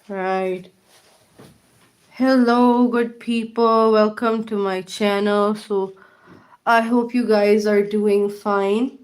Right. Hello, good people. Welcome to my channel. So, I hope you guys are doing fine.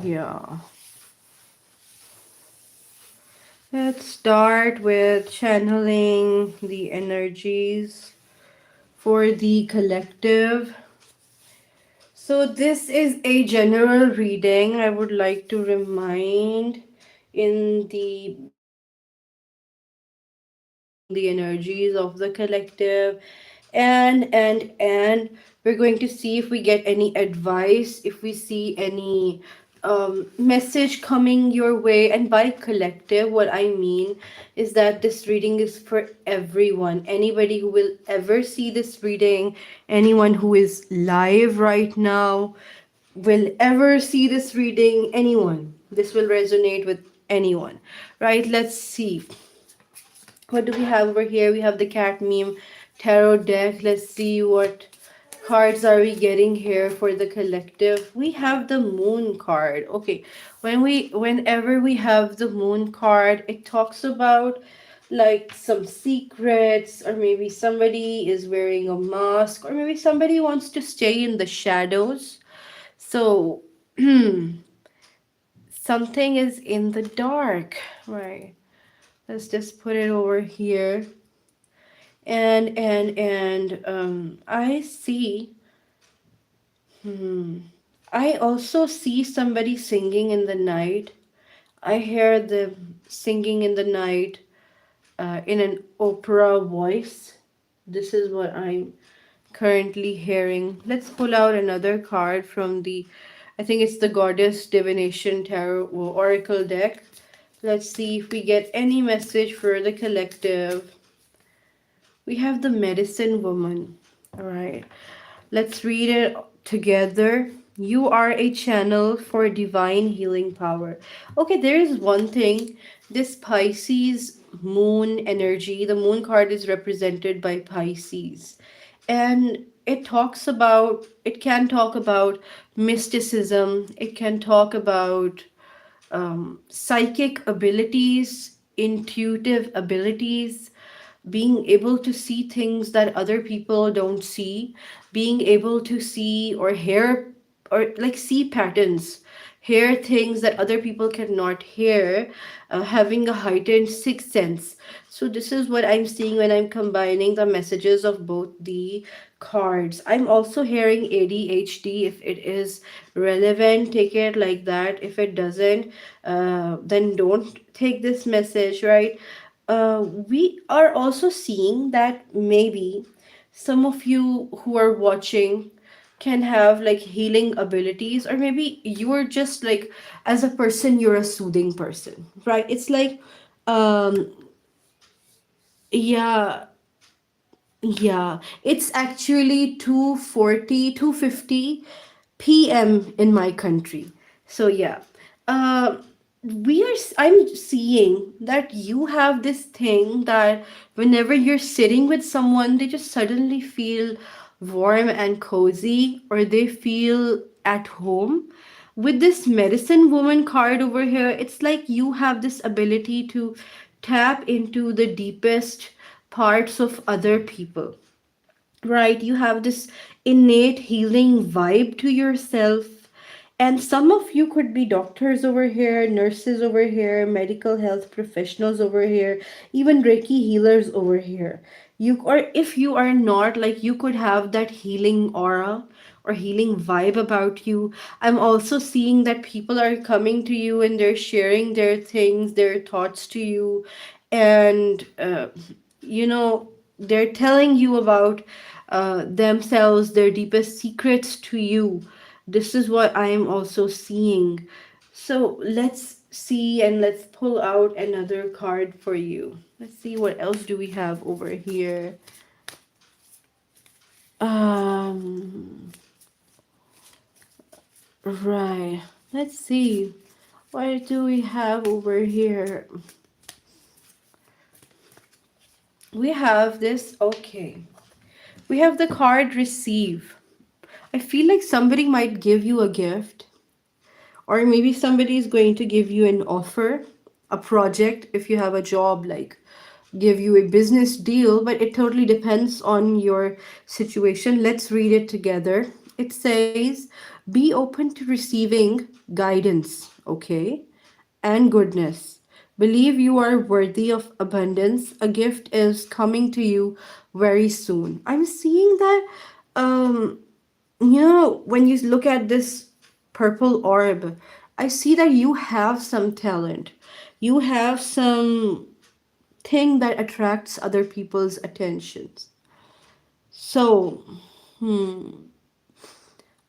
Yeah. Let's start with channeling the energies for the collective. So, this is a general reading. I would like to remind in the the energies of the collective, and we're going to see if we get any advice, if we see any message coming your way. And by collective, what I mean is that this reading is for everyone, anybody who will ever see this reading, anyone who is live right now will ever see this reading, anyone, this will resonate with anyone. Right, let's see what do we have over here. We have the cat meme tarot deck. Let's see what cards are we getting here for the collective. We have the moon card. Okay, whenever we have the moon card, it talks about like some secrets, or maybe somebody is wearing a mask, or maybe somebody wants to stay in the shadows. So something is in the dark, right? Let's just put it over here. And I see, hmm, I also see somebody singing in the night. I hear them singing in the night, in an opera voice. This is what I'm currently hearing. Let's pull out another card from the, I think it's the Goddess Divination Tarot or Oracle deck. Let's see if we get any message for the collective. We have the Medicine Woman. All right. Let's read it together. You are a channel for divine healing power. Okay, there is one thing. This Pisces moon energy, the moon card is represented by Pisces. And it can talk about mysticism, it can talk about psychic abilities, intuitive abilities, being able to see things that other people don't see, being able to see or hear, or like see patterns, hear things that other people cannot hear, having a heightened sixth sense. So, this is what I'm seeing when I'm combining the messages of both the cards. I'm also hearing ADHD. If it is relevant, take it like that. If it doesn't, then don't take this message, right? We are also seeing that maybe some of you who are watching can have like healing abilities, or maybe you're just like, as a person, you're a soothing person, right? It's like, um yeah, yeah, it's actually 2:50 p.m. in my country. So yeah, uh, I'm seeing that you have this thing that whenever you're sitting with someone, they just suddenly feel warm and cozy, or they feel at home. With this Medicine Woman card over here, it's like you have this ability to tap into the deepest parts of other people, right? You have this innate healing vibe to yourself. And some of you could be doctors over here, nurses over here, medical health professionals over here, even Reiki healers over here. You, or if you are not, like, you could have that healing aura or healing vibe about you. I'm also seeing that people are coming to you and they're sharing their things, their thoughts to you, and you know they're telling you about themselves, their deepest secrets to you. This is what I am also seeing. So let's see, and let's pull out another card for you. Let's see what else do we have over here. um right, let's see, what do we have over here. We have this, okay. We have the card receive. I feel like somebody might give you a gift, or maybe somebody is going to give you an offer, a project, if you have a job, like give you a business deal, but it totally depends on your situation. Let's read it together. It says, be open to receiving guidance, okay, and goodness. Believe you are worthy of abundance. A gift is coming to you very soon. I'm seeing that, um, when you look at this purple orb, I see that you have some talent. You have some thing that attracts other people's attentions. So,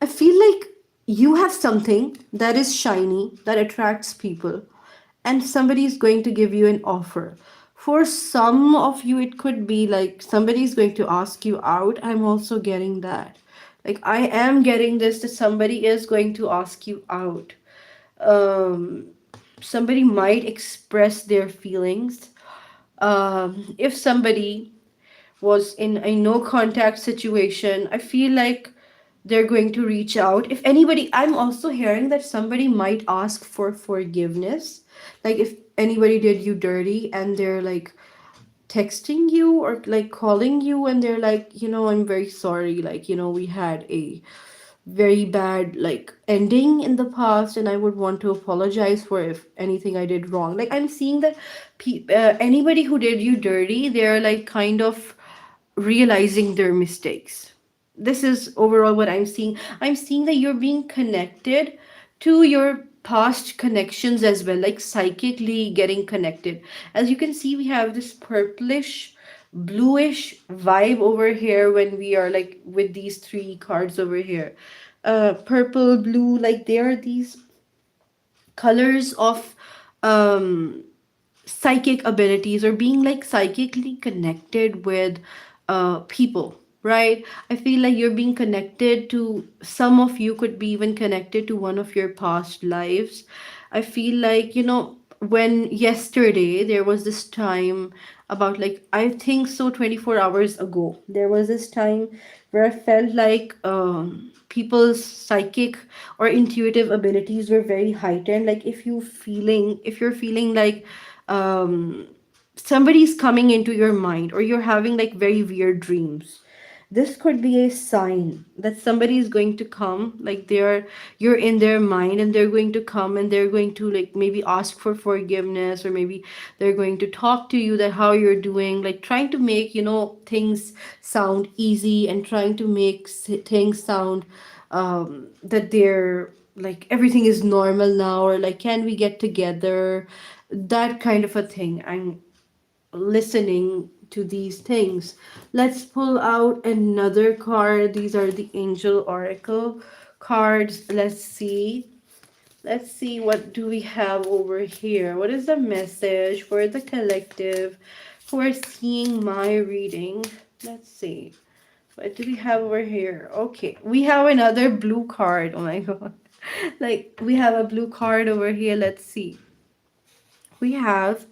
I feel like you have something that is shiny, that attracts people, and somebody is going to give you an offer. For some of you, it could be like somebody is going to ask you out. I'm also getting that. Like, I am getting this, that somebody is going to ask you out. Um, Somebody might express their feelings. If somebody was in a no contact situation, I feel like they're going to reach out. If anybody, I'm also hearing that somebody might ask for forgiveness. Like if anybody did you dirty and they're like texting you or like calling you and they're like, I'm very sorry. Like, we had a very bad like ending in the past and I would want to apologize for if anything I did wrong. Like I'm seeing that anybody who did you dirty, they're like kind of realizing their mistakes. This is overall what I'm seeing. I'm seeing that you're being connected to your past connections as well, like psychically getting connected. As you can see, we have this purplish, bluish vibe over here when we are like with these three cards over here. Purple, blue, like there are these colors of um psychic abilities or being like psychically connected with people, right? I feel like you're being connected to, some of you could be even connected to one of your past lives. I feel like, when yesterday there was this time, about like I think so 24 hours ago, there was this time where I felt like people's psychic or intuitive abilities were very heightened. Like if you're feeling like um somebody's coming into your mind or you're having like very weird dreams, this could be a sign that somebody is going to come, like you're in their mind and they're going to come and they're going to like maybe ask for forgiveness, or maybe they're going to talk to you that how you're doing, like trying to make things sound easy and trying to make things sound that they're like everything is normal now, or like can we get together, that kind of a thing. I'm listening to these things. Let's pull out another card. These are the Angel Oracle cards. Let's see. Let's see, what do we have over here? What is the message for the collective who are seeing my reading? Let's see. What do we have over here? Okay, we have another blue card. Oh my god. Like we have a blue card over here. Let's see. We have,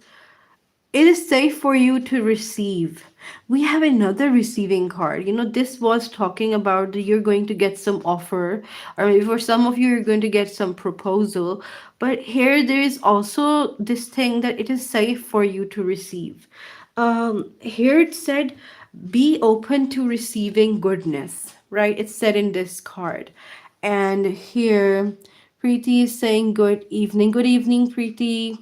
it is safe for you to receive. We have another receiving card. This was talking about that you're going to get some offer, or maybe for some of you, you're going to get some proposal. But here, there is also this thing that it is safe for you to receive. Here it said, be open to receiving goodness, right? It's said in this card. And here, Preeti is saying, good evening. Good evening, Preeti.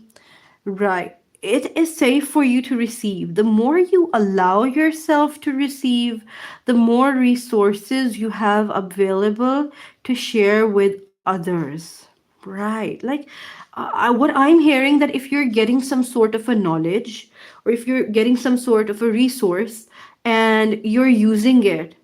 Right. It is safe for you to receive. The more you allow yourself to receive, the more resources you have available to share with others. Right. Like what I'm hearing, that if you're getting some sort of a knowledge or if you're getting some sort of a resource and you're using it,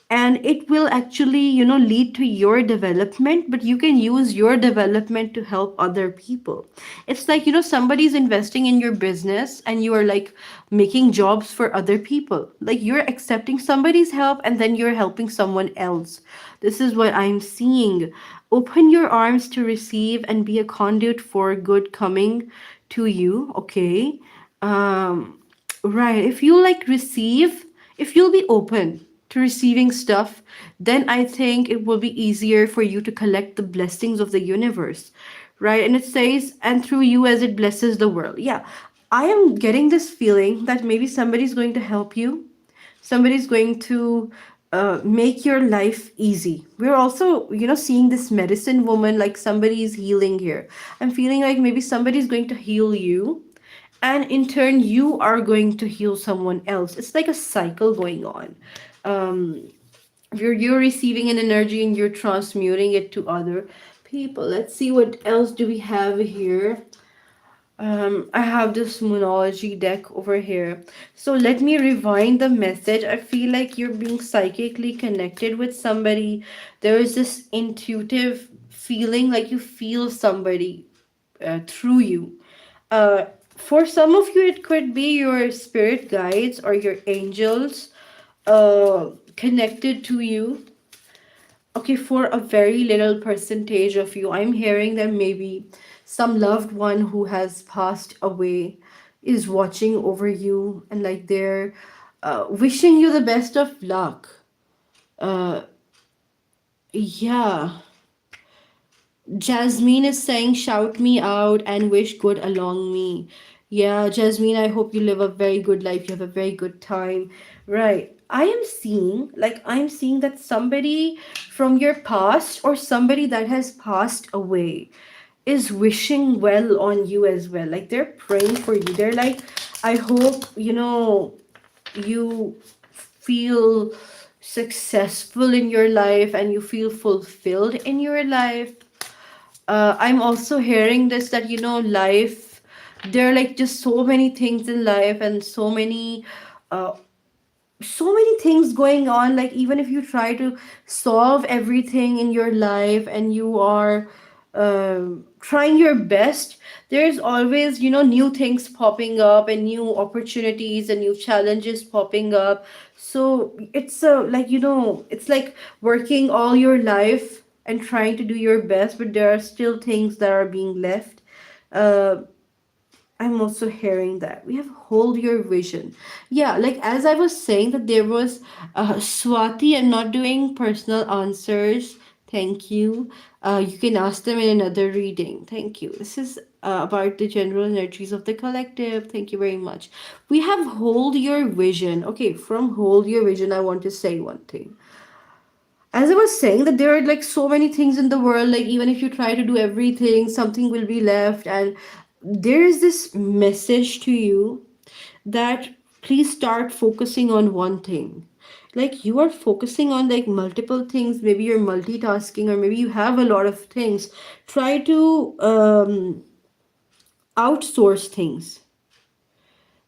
and it will actually, lead to your development, but you can use your development to help other people. It's like, somebody's investing in your business and you are like making jobs for other people, like you're accepting somebody's help and then you're helping someone else. This is what I'm seeing. Open your arms to receive and be a conduit for good coming to you. Okay. um Right. If you like receive, if you'll be open to receiving stuff, then I think it will be easier for you to collect the blessings of the universe. Right. And it says, and through you as it blesses the world. Yeah. I am getting this feeling that maybe somebody's going to help you. Somebody's going to make your life easy. We're also, seeing this medicine woman, like somebody is healing here. I'm feeling like maybe somebody's going to heal you, and in turn you are going to heal someone else. It's like a cycle going on. um you're receiving an energy and you're transmuting it to other people. Let's see what else do we have here. I have this Moonology deck over here. So let me rewind the message. I feel like you're being psychically connected with somebody. There is this intuitive feeling, like you feel somebody through you. For some of you, it could be your spirit guides or your angels connected to you. Okay, for a very little percentage of you, I'm hearing that maybe some loved one who has passed away is watching over you, and like they're wishing you the best of luck. Uh, yeah. Jasmine is saying, shout me out and wish good along me. Yeah, Jasmine, I hope you live a very good life. You have a very good time. Right. I'm seeing that somebody from your past or somebody that has passed away is wishing well on you as well. Like they're praying for you. They're like, I hope, you feel successful in your life and you feel fulfilled in your life. I'm also hearing this that, life, there are like just so many things in life and uh, so many things going on. Like even if you try to solve everything in your life and you are trying your best, there's always, new things popping up and new opportunities and new challenges popping up. So it's like, it's like working all your life and trying to do your best, but there are still things that are being left. uh, I'm also hearing that we have hold your vision. Yeah, like as I was saying that there was Swati and not doing personal answers. Thank you. You can ask them in another reading. Thank you. This is about the general energies of the collective. Thank you very much. We have hold your vision. Okay, from hold your vision, I want to say one thing. As I was saying, that there are like so many things in the world, like even if you try to do everything, something will be left. And there is this message to you that please start focusing on one thing. Like you are focusing on like multiple things, maybe you're multitasking or maybe you have a lot of things. Try to outsource things.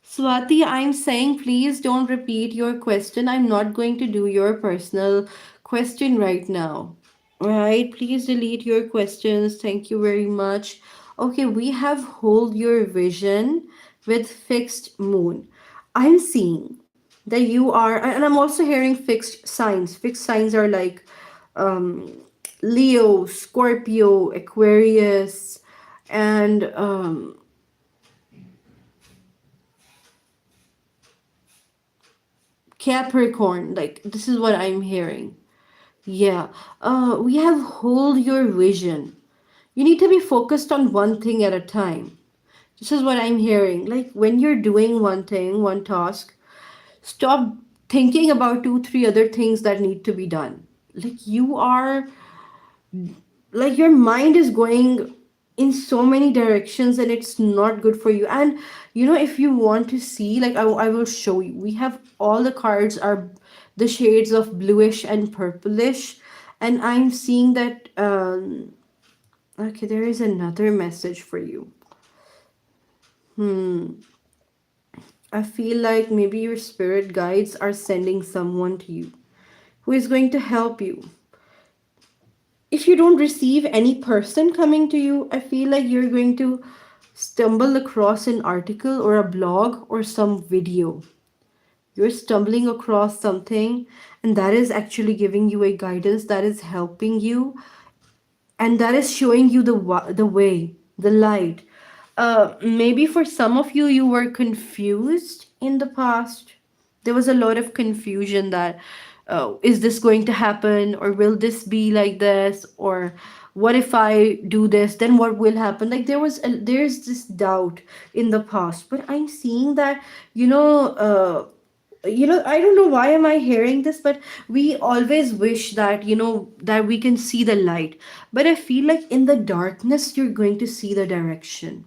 Swati, I'm saying please don't repeat your question. I'm not going to do your personal question right now. Right? Please delete your questions. Thank you very much. Okay, we have hold your vision with fixed moon. I'm seeing that you are, and I'm also hearing fixed signs. Fixed signs are like Leo, Scorpio, Aquarius, and Capricorn. Like this is what I'm hearing. Yeah. We have hold your vision. You need to be focused on one thing at a time. This is what I'm hearing. Like when you're doing one thing, one task, stop thinking about two, three other things that need to be done. Like you are, like your mind is going in so many directions and it's not good for you. And if you want to see, like I will show you. We have all the cards are the shades of bluish and purplish, and I'm seeing that okay, there is another message for you. I feel like maybe your spirit guides are sending someone to you who is going to help you. If you don't receive any person coming to you, I feel like you're going to stumble across an article or a blog or some video. You're stumbling across something, and that is actually giving you a guidance, that is helping you, and that is showing you the way, the light. Maybe for some of you, you were confused in the past. There was a lot of confusion that, is this going to happen, or will this be like this, or what if I do this, then what will happen? Like there's this doubt in the past, but I'm seeing that, you know, I don't know why am I hearing this, but we always wish that, that we can see the light. But I feel like in the darkness, you're going to see the direction.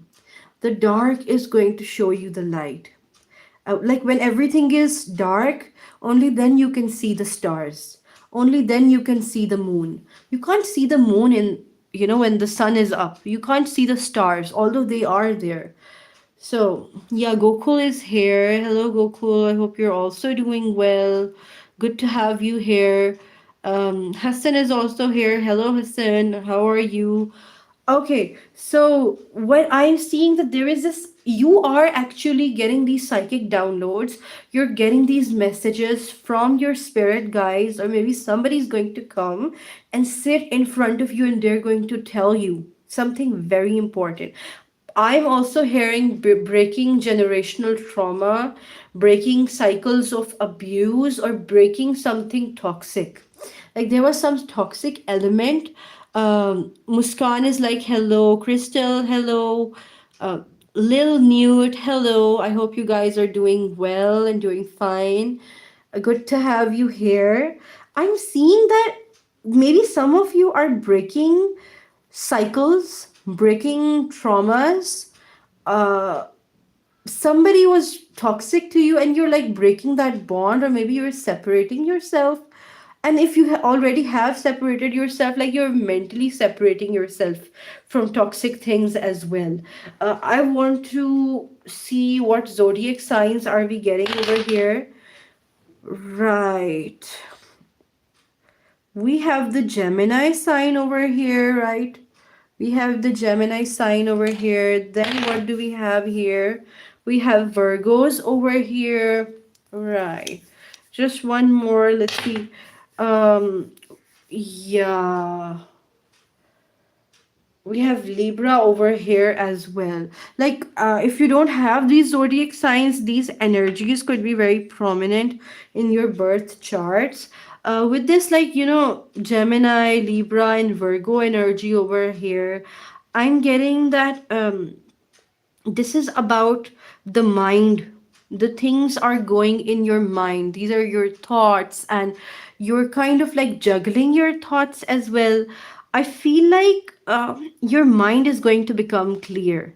The dark is going to show you the light. Like when everything is dark, only then you can see the stars. Only then you can see the moon. You can't see the moon when the sun is up. You can't see the stars, although they are there. So, yeah, Gokul is here. Hello, Gokul. I hope you're also doing well. Good to have you here. Hassan is also here. Hello, Hassan. How are you? Okay, so what I'm seeing that there is this, you are actually getting these psychic downloads. You're getting these messages from your spirit guides, or maybe somebody's going to come and sit in front of you and they're going to tell you something very important. I'm also hearing breaking generational trauma, breaking cycles of abuse, or breaking something toxic. Like there was some toxic element. Muskan is like, hello. Crystal, hello. Uh, Lil Newt, hello. I hope you guys are doing well and doing fine. Good to have you here. I'm seeing that maybe some of you are breaking cycles, breaking traumas. Uh, Somebody was toxic to you and you're like breaking that bond, or maybe you're separating yourself. And if you already have separated yourself, like you're mentally separating yourself from toxic things as well. I want to see what zodiac signs are we getting over here. Right. We have the Gemini sign over here, right? We have the Gemini sign over here. Then what do we have here? We have Virgos over here. Right. Just one more. Let's see. Um, yeah. We have Libra over here as well. Like, if you don't have these zodiac signs, these energies could be very prominent in your birth charts. With this, like, Gemini, Libra, and Virgo energy over here, I'm getting that this is about the mind. The things are going in your mind, these are your thoughts, and you're kind of like juggling your thoughts as well. I feel like your mind is going to become clear.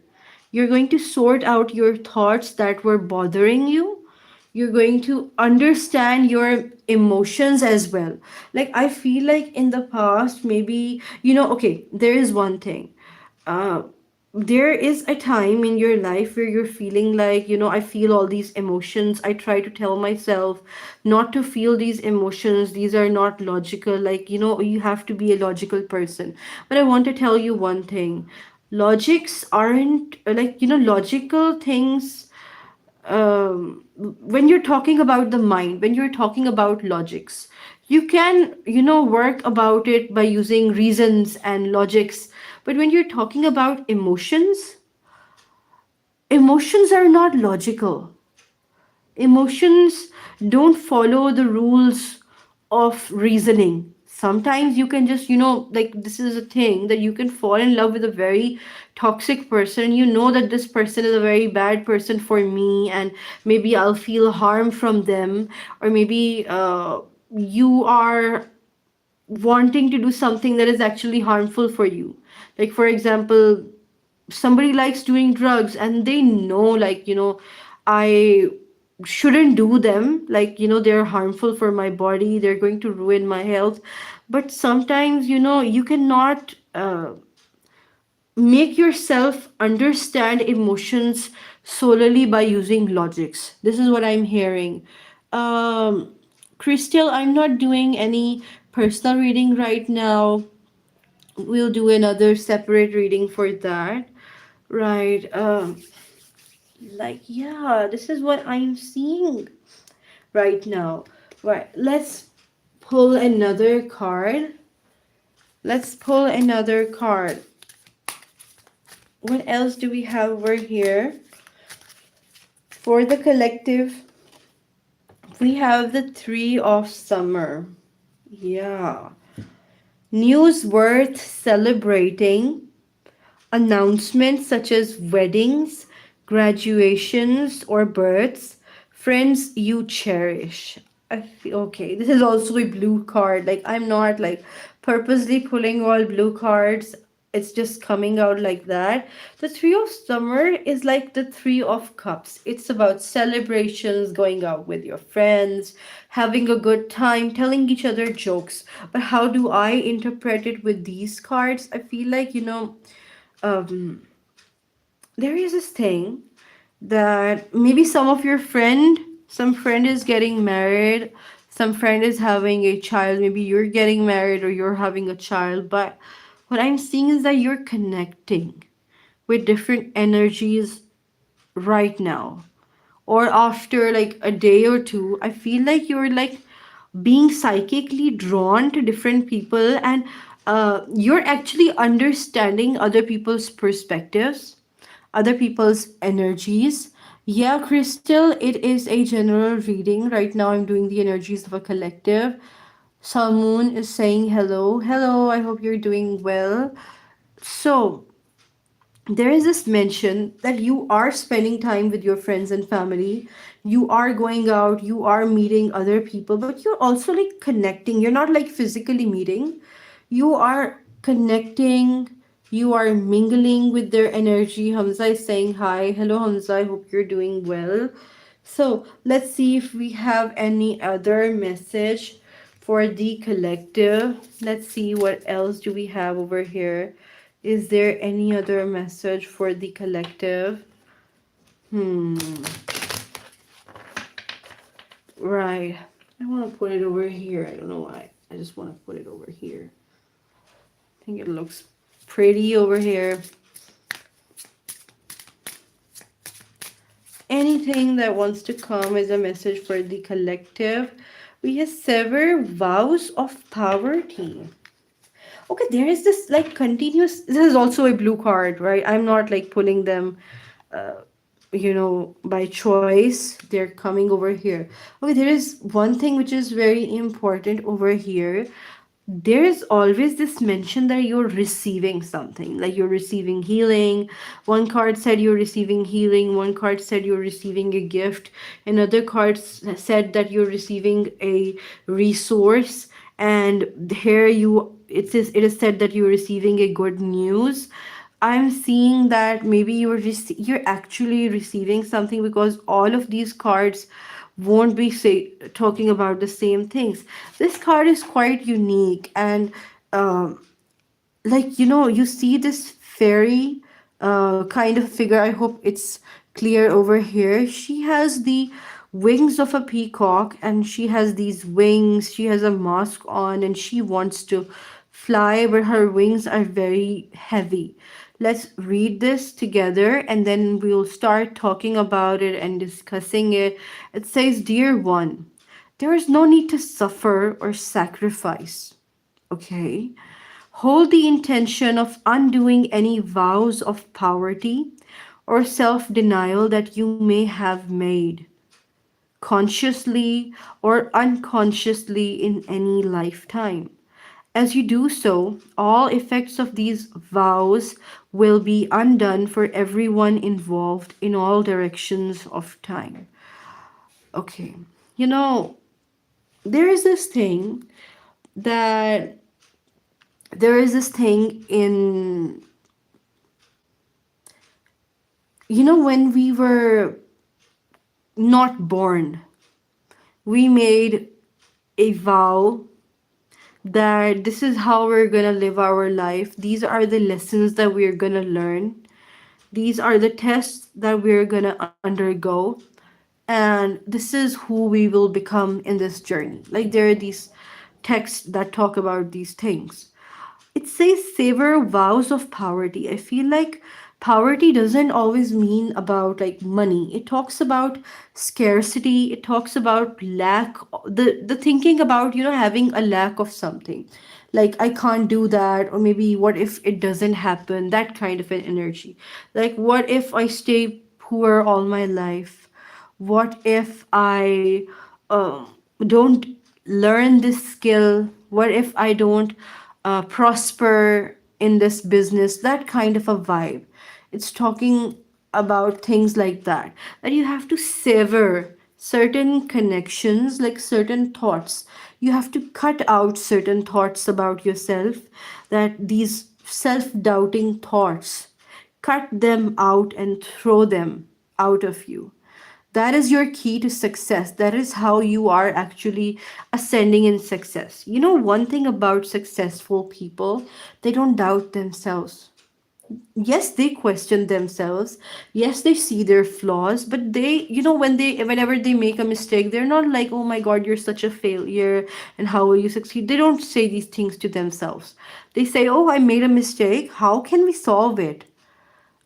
You're going to sort out your thoughts that were bothering you. You're going to understand your emotions as well. Like I feel like in the past, maybe, okay, there is one thing. uh, there is a time in your life where you're feeling like, I feel all these emotions. I try to tell myself not to feel these emotions. These are not logical. Like, you have to be a logical person. But I want to tell you one thing. Logics aren't like, logical things. When you're talking about the mind, when you're talking about logics, you can, work about it by using reasons and logics. But when you're talking about emotions, emotions are not logical. Emotions don't follow the rules of reasoning. Sometimes you can just, like this is a thing that you can fall in love with a very toxic person. You know that this person is a very bad person for me, and maybe I'll feel harm from them, or maybe you are wanting to do something that is actually harmful for you. Like, for example, somebody likes doing drugs and they know, like, I shouldn't do them. Like, they're harmful for my body, they're going to ruin my health. But sometimes, you cannot make yourself understand emotions solely by using logics. This is what I'm hearing. Crystal, I'm not doing any personal reading right now. We'll do another separate reading for that. Right. Yeah, this is what I'm seeing right now. Right. Let's pull another card. Let's pull another card. What else do we have over here? For the collective, we have the Three of Summer. Yeah. News worth celebrating. Announcements such as weddings, graduations, or births. Friends you cherish. I feel, okay, this is also a blue card. Like, I'm not like purposely pulling all blue cards. It's just coming out like that. The Three of Summer is like the Three of Cups. It's about celebrations, going out with your friends, having a good time, telling each other jokes. But how do I interpret it with these cards? I feel like, um, there is this thing that maybe some friend is getting married, some friend is having a child, maybe you're getting married or you're having a child, but what I'm seeing is that you're connecting with different energies right now, or after like a day or two. I feel like you're like being psychically drawn to different people, and you're actually understanding other people's perspectives, other people's energies. Yeah, Crystal, it is a general reading. Right now, I'm doing the energies of a collective. Salmoon is saying hello. Hello, I hope you're doing well. So, there is this mention that you are spending time with your friends and family, you are going out, you are meeting other people, but you're also like connecting. You're not like physically meeting, you are connecting, you are mingling with their energy. Hamza is saying hi. Hello, Hamza, I hope you're doing well. So let's see if we have any other message for the collective. Let's see what else do we have over here. Is there any other message for the collective? Hmm. Right. I want to put it over here. I don't know why. I just want to put it over here. I think it looks pretty over here. Anything that wants to come as a message for the collective. We have several vows of poverty. Okay, there is this like continuous. This is also a blue card, right? I'm not like pulling them, uh, by choice. They're coming over here. Okay, there is one thing which is very important over here. There is always this mention that you're receiving something, like you're receiving healing. One card said you're receiving healing, one card said you're receiving a gift, another card said that you're receiving a resource, and here it is said that you're receiving a good news. I'm seeing that maybe you're actually receiving something, because all of these cards won't be talking about the same things. This card is quite unique, and um, you see this fairy kind of figure. I hope it's clear over here. She has the wings of a peacock, and she has these wings, she has a mask on, and she wants to fly, but her wings are very heavy. Let's read this together and then we'll start talking about it and discussing it. It says, Dear one, there is no need to suffer or sacrifice. Okay? Hold the intention of undoing any vows of poverty or self denial that you may have made, consciously or unconsciously, in any lifetime. As you do so, all effects of these vows will be undone for everyone involved in all directions of time. Okay, you know, there is this thing that there is this thing in, when we were not born, we made a vow that this is how we're gonna live our life. These are the lessons that we're gonna learn. These are the tests that we're going to undergo, and this is who we will become in this journey. Like there are these texts that talk about these things. It says savor vows of poverty. I feel like poverty doesn't always mean about like money. It talks about scarcity. It talks about lack. The thinking about having a lack of something, like I can't do that, or maybe what if it doesn't happen. That kind of an energy. Like what if I stay poor all my life? What if I don't learn this skill? What if I don't prosper in this business? That kind of a vibe. It's talking about things like that, that you have to sever certain connections, like certain thoughts. You have to cut out certain thoughts about yourself, that these self-doubting thoughts, cut them out and throw them out of you. That is your key to success. That is how you are actually ascending in success. You know, one thing about successful people, they don't doubt themselves. Yes, they question themselves. Yes, they see their flaws, but whenever they make a mistake, they're not like, oh my god, you're such a failure and how will you succeed? They don't say these things to themselves. They say, oh, I made a mistake. How can we solve it?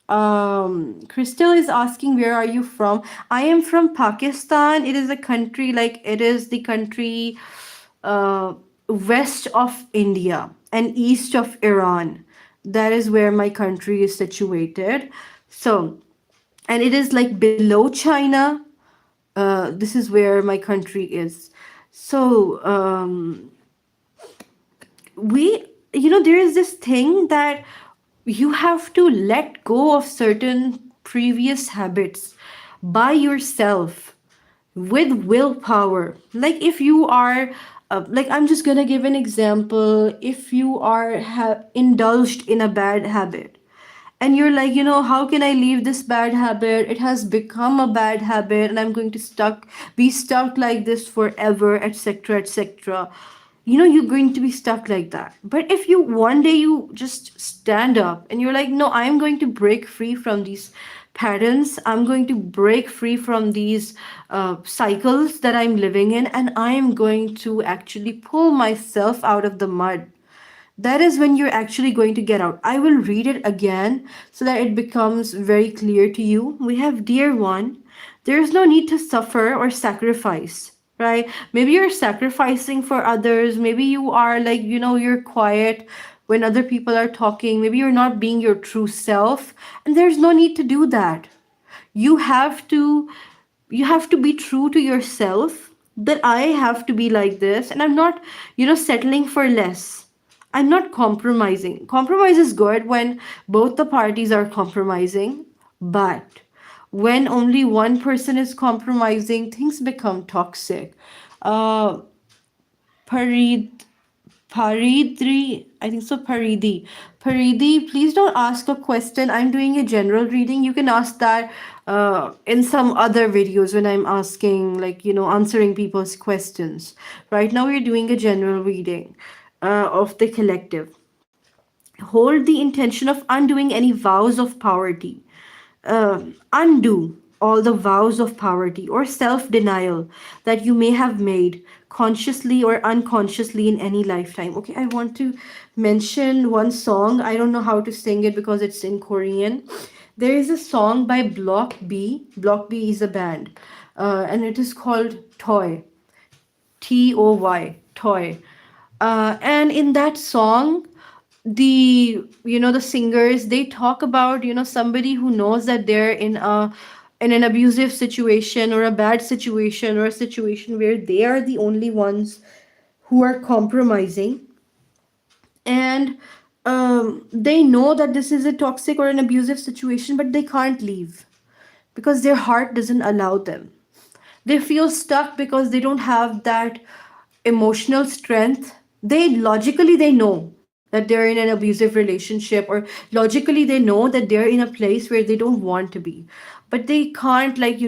Crystal is asking, where are you from? I am from Pakistan. It is a country, like it is the country uh, west of India and east of Iran. That is where my country is situated. So, and it is like below China. This is where my country is. So, there is this thing that you have to let go of certain previous habits by yourself with willpower. Like if you are like, I'm just gonna give an example. If you are indulged in a bad habit, and you're like, how can I leave this bad habit? It has become a bad habit and I'm going to be stuck like this forever, etc., etc. You're going to be stuck like that. But if you one day you just stand up and you're like, no, I'm going to break free from these patterns. I'm going to break free from these cycles that I'm living in, and I'm going to actually pull myself out of the mud. That is when you're actually going to get out. I will read it again so that it becomes very clear to you. We have, dear one, there is no need to suffer or sacrifice, right? Maybe you're sacrificing for others. Maybe you are like, you're quiet when other people are talking. Maybe you're not being your true self, and there's no need to do that. You have to be true to yourself, that I have to be like this, and I'm not settling for less. I'm not compromising. Compromise is good when both the parties are compromising, but when only one person is compromising, things become toxic. uh Parid Paridri, I think so. Paridi, please don't ask a question. I'm doing a general reading. You can ask that in some other videos when I'm asking, like, answering people's questions. Right now, we're doing a general reading of the collective. Hold the intention of undoing any vows of poverty. Undo all the vows of poverty or self denial that you may have made consciously or unconsciously in any lifetime. Okay, I want to mention one song. I don't know how to sing it because it's in Korean. There is a song by Block B. Block B is a band, and it is called Toy. Toy, toy. And in that song, the singers, they talk about somebody who knows that they're in an abusive situation or a bad situation or a situation where they are the only ones who are compromising, and they know that this is a toxic or an abusive situation, but they can't leave because their heart doesn't allow them. They feel stuck because they don't have that emotional strength. They know that they're in an abusive relationship, or logically they know that they're in a place where they don't want to be, but they can't, like,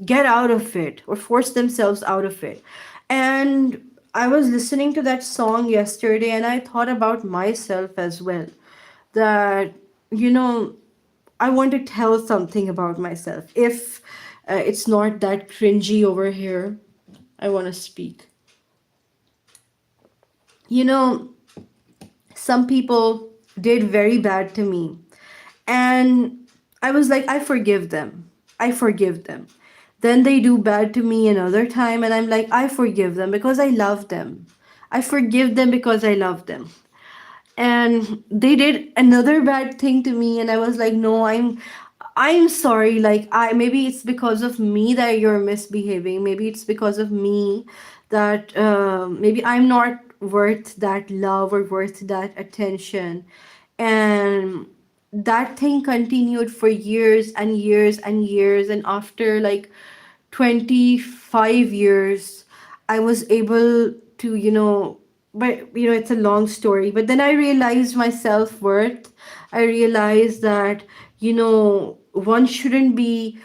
get out of it or force themselves out of it. And I was listening to that song yesterday and I thought about myself as well, that you know I want to tell something about myself. If it's not that cringy over here, I want to speak. You know, some people did very bad to me, and I was like, I forgive them. I forgive them. Then they do bad to me another time, and I'm like, I forgive them because I love them. I forgive them because I love them. And they did another bad thing to me, and I was like, no, I'm sorry. Like, I maybe it's because of me that you're misbehaving. Maybe it's because of me that maybe I'm not worth that love or worth that attention. And that thing continued for years and years and years. And after like 25 years, I was able to, but it's a long story. But then I realized my self worth. I realized that, one shouldn't be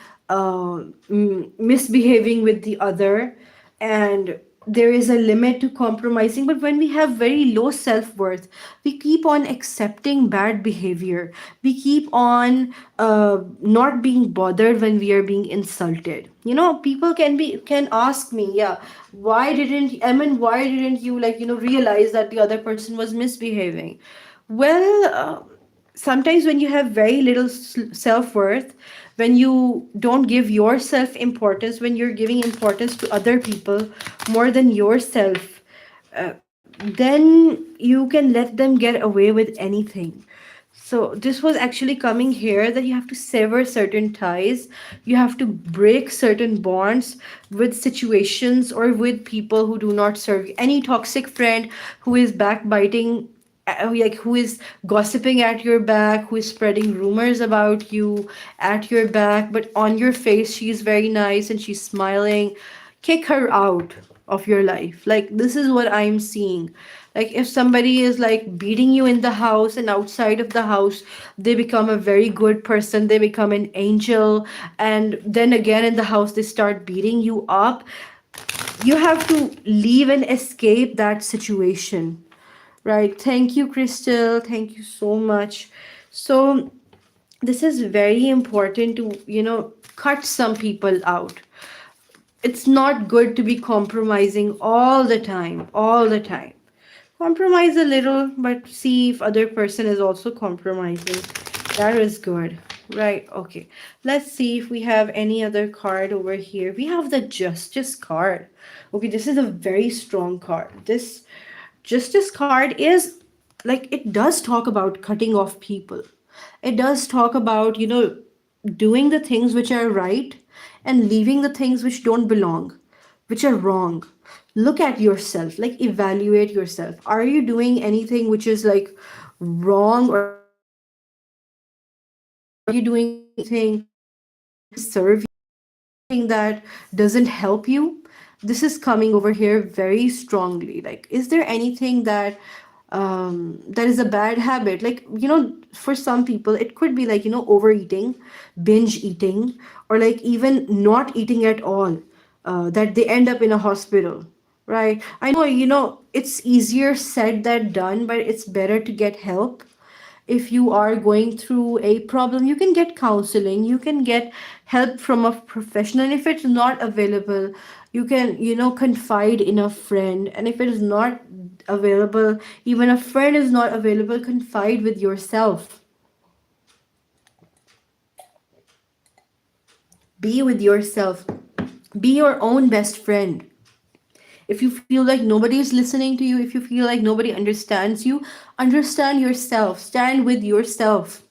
misbehaving with the other. And there is a limit to compromising. But when we have very low self-worth, we keep on accepting bad behavior. We keep on not being bothered when we are being insulted. People can ask me, yeah, why didn't you, like, realize that the other person was misbehaving? Well, sometimes when you have very little self-worth, when you don't give yourself importance, when you're giving importance to other people more than yourself, then you can let them get away with anything. So this was actually coming here, that you have to sever certain ties, you have to break certain bonds with situations or with people who do not serve you. Any toxic friend who is backbiting, like who is gossiping at your back, who is spreading rumors about you at your back, but on your face she's very nice and she's smiling, kick her out of your life. Like, this is what I'm seeing. Like, if somebody is like beating you in the house, and outside of the house they become a very good person, they become an angel, and then again in the house they start beating you up, you have to leave and escape that situation. Right. Thank you, Crystal. Thank you so much. So, this is very important to, cut some people out. It's not good to be compromising all the time, all the time. Compromise a little, but see if other person is also compromising. That is good. Right. Okay. Let's see if we have any other card over here. We have the Justice card. Okay, this is a very strong card. This Justice card is like, it does talk about cutting off people. It does talk about, doing the things which are right and leaving the things which don't belong, which are wrong. Look at yourself, like evaluate yourself. Are you doing anything which is like wrong, or are you doing anything that doesn't serve you? Anything that doesn't help you? This is coming over here very strongly. Like, is there anything that is a bad habit? Like, for some people it could be like, overeating, binge eating, or like even not eating at all, that they end up in a hospital. Right. I know, it's easier said than done, but it's better to get help. If you are going through a problem, you can get counseling, you can get help from a professional. And if it's not available, you can, confide in a friend. And if it is not available, even a friend is not available, confide with yourself. Be with yourself. Be your own best friend. If you feel like nobody is listening to you, if you feel like nobody understands you, understand yourself. Stand with yourself.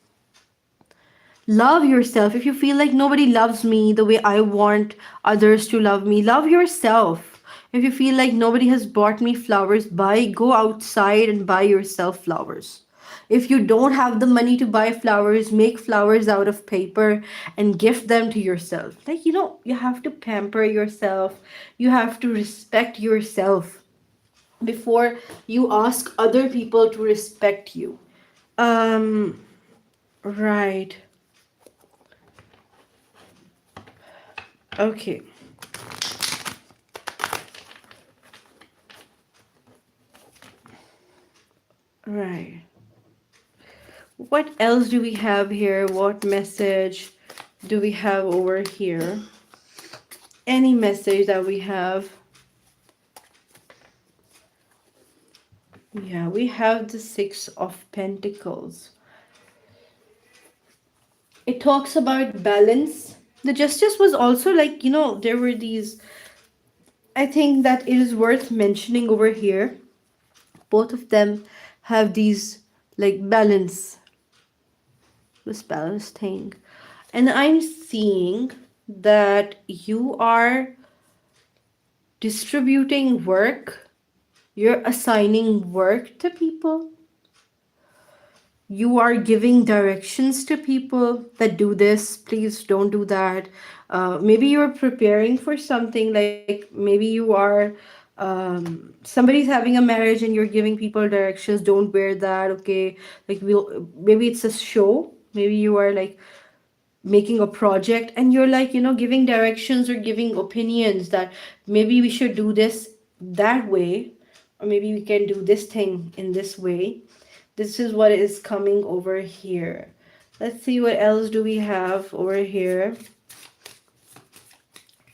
Love yourself. If you feel like nobody loves me the way I want others to love me, love yourself. If you feel like nobody has bought me flowers, go outside and buy yourself flowers. If you don't have the money to buy flowers, make flowers out of paper and gift them to yourself. Like, you have to pamper yourself. You have to respect yourself before you ask other people to respect you. Um, right. Okay. Right. What else do we have here? What message do we have over here? Any message that we have? Yeah, we have the Six of Pentacles. It talks about balance. The Justice was also like, there were these. I think that it is worth mentioning over here. Both of them have these like this balance thing. And I'm seeing that you are distributing work, you're assigning work to people, you are giving directions to people that do this, please don't do that. Maybe you're preparing for something, like maybe you are somebody's having a marriage and you're giving people directions, don't wear that, okay? Like maybe it's a show, maybe you are like making a project and you're like giving directions or giving opinions that maybe we should do this that way, or maybe we can do this thing in this way. This is what is coming over here. Let's see what else do we have over here.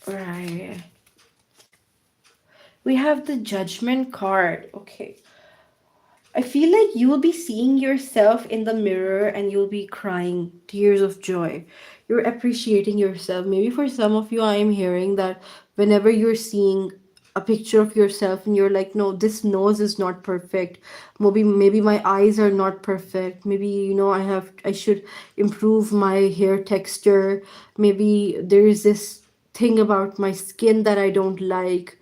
Right, we have the Judgment card. Okay, I feel like you will be seeing yourself in the mirror and you'll be crying tears of joy. You're appreciating yourself. Maybe for some of you, I am hearing that whenever you're seeing a picture of yourself and you're like, no, this nose is not perfect. Maybe my eyes are not perfect. Maybe, I should improve my hair texture. Maybe there is this thing about my skin that I don't like.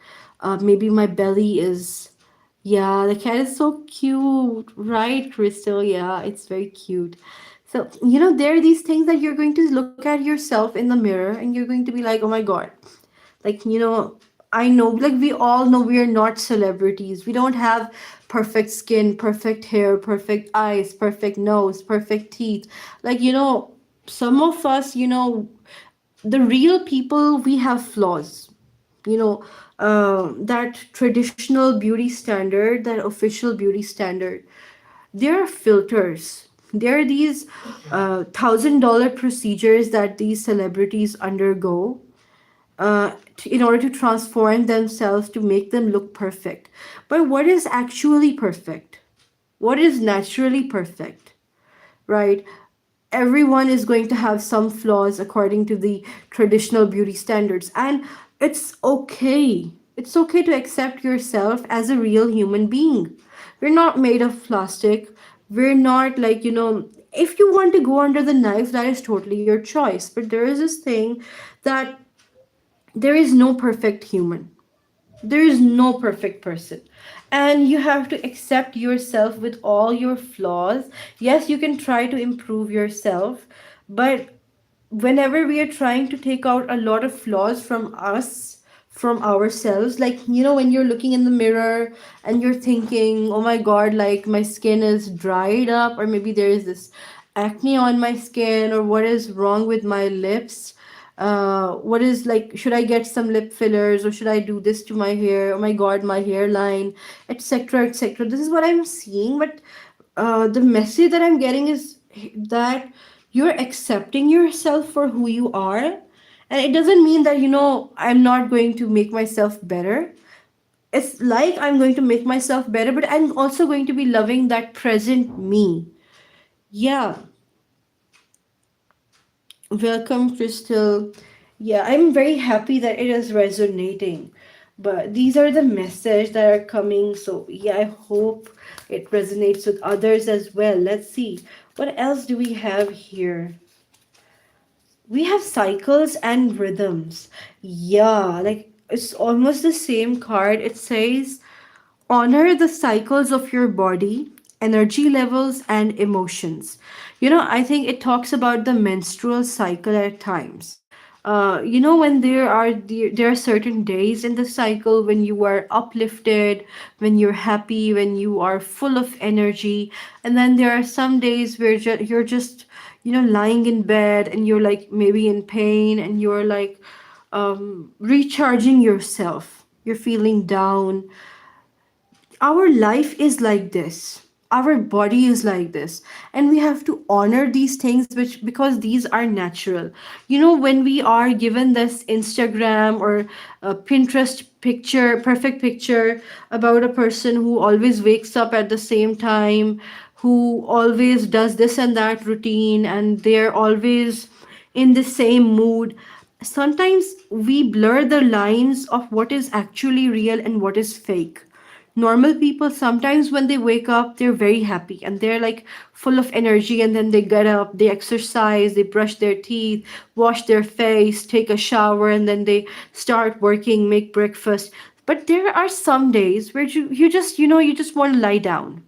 Maybe my belly is, yeah, the cat is so cute, right, Crystal? Yeah, it's very cute. So, there are these things that you're going to look at yourself in the mirror and you're going to be like, oh my God. Like, I know, like, we all know we are not celebrities. We don't have perfect skin, perfect hair, perfect eyes, perfect nose, perfect teeth. Like, some of us, the real people, we have flaws, you know that traditional beauty standard, that official beauty standard, there are filters. There are these $1,000 procedures that these celebrities undergo in order to transform themselves to make them look perfect. But what is actually perfect? What is naturally perfect? Right? Everyone is going to have some flaws according to the traditional beauty standards, and it's okay to accept yourself as a real human being. We're not made of plastic. We're not like, if you want to go under the knife, that is totally your choice, but there is this thing that there is no perfect human, there is no perfect person, and you have to accept yourself with all your flaws. Yes, you can try to improve yourself, but whenever we are trying to take out a lot of flaws from us, from ourselves, like, when you're looking in the mirror and you're thinking, oh my God, like my skin is dried up, or maybe there is this acne on my skin, or what is wrong with my lips, what is, like, should I get some lip fillers, or should I do this to my hair, oh my God, my hairline, etc., etc. This is what I'm seeing, but the message that I'm getting is that you're accepting yourself for who you are. And it doesn't mean that, I'm not going to make myself better. It's like I'm going to make myself better, but I'm also going to be loving that present me. Yeah. Welcome, Crystal. Yeah, I'm very happy that it is resonating. But these are the messages that are coming. So, yeah, I hope it resonates with others as well. Let's see. What else do we have here? We have cycles and rhythms. Yeah, like it's almost the same card. It says, honor the cycles of your body, energy levels, and emotions. I think it talks about the menstrual cycle at times. When there are certain days in the cycle when you are uplifted, when you're happy, when you are full of energy, and then there are some days where you're just lying in bed and you're like maybe in pain and you're like recharging yourself. You're feeling down. Our life is like this. our body is like this, and we have to honor these things, which because these are natural. You know, when we are given this Instagram or Pinterest picture, perfect picture about a person who always wakes up at the same time, who always does this and that routine, and they're always in the same mood, sometimes we blur the lines of what is actually real and what is fake. Normal people, sometimes when they wake up, they're very happy and they're like full of energy, and then they get up, they exercise, they brush their teeth, wash their face, take a shower, and then they start working, make breakfast. But there are some days where you just, you just want to lie down,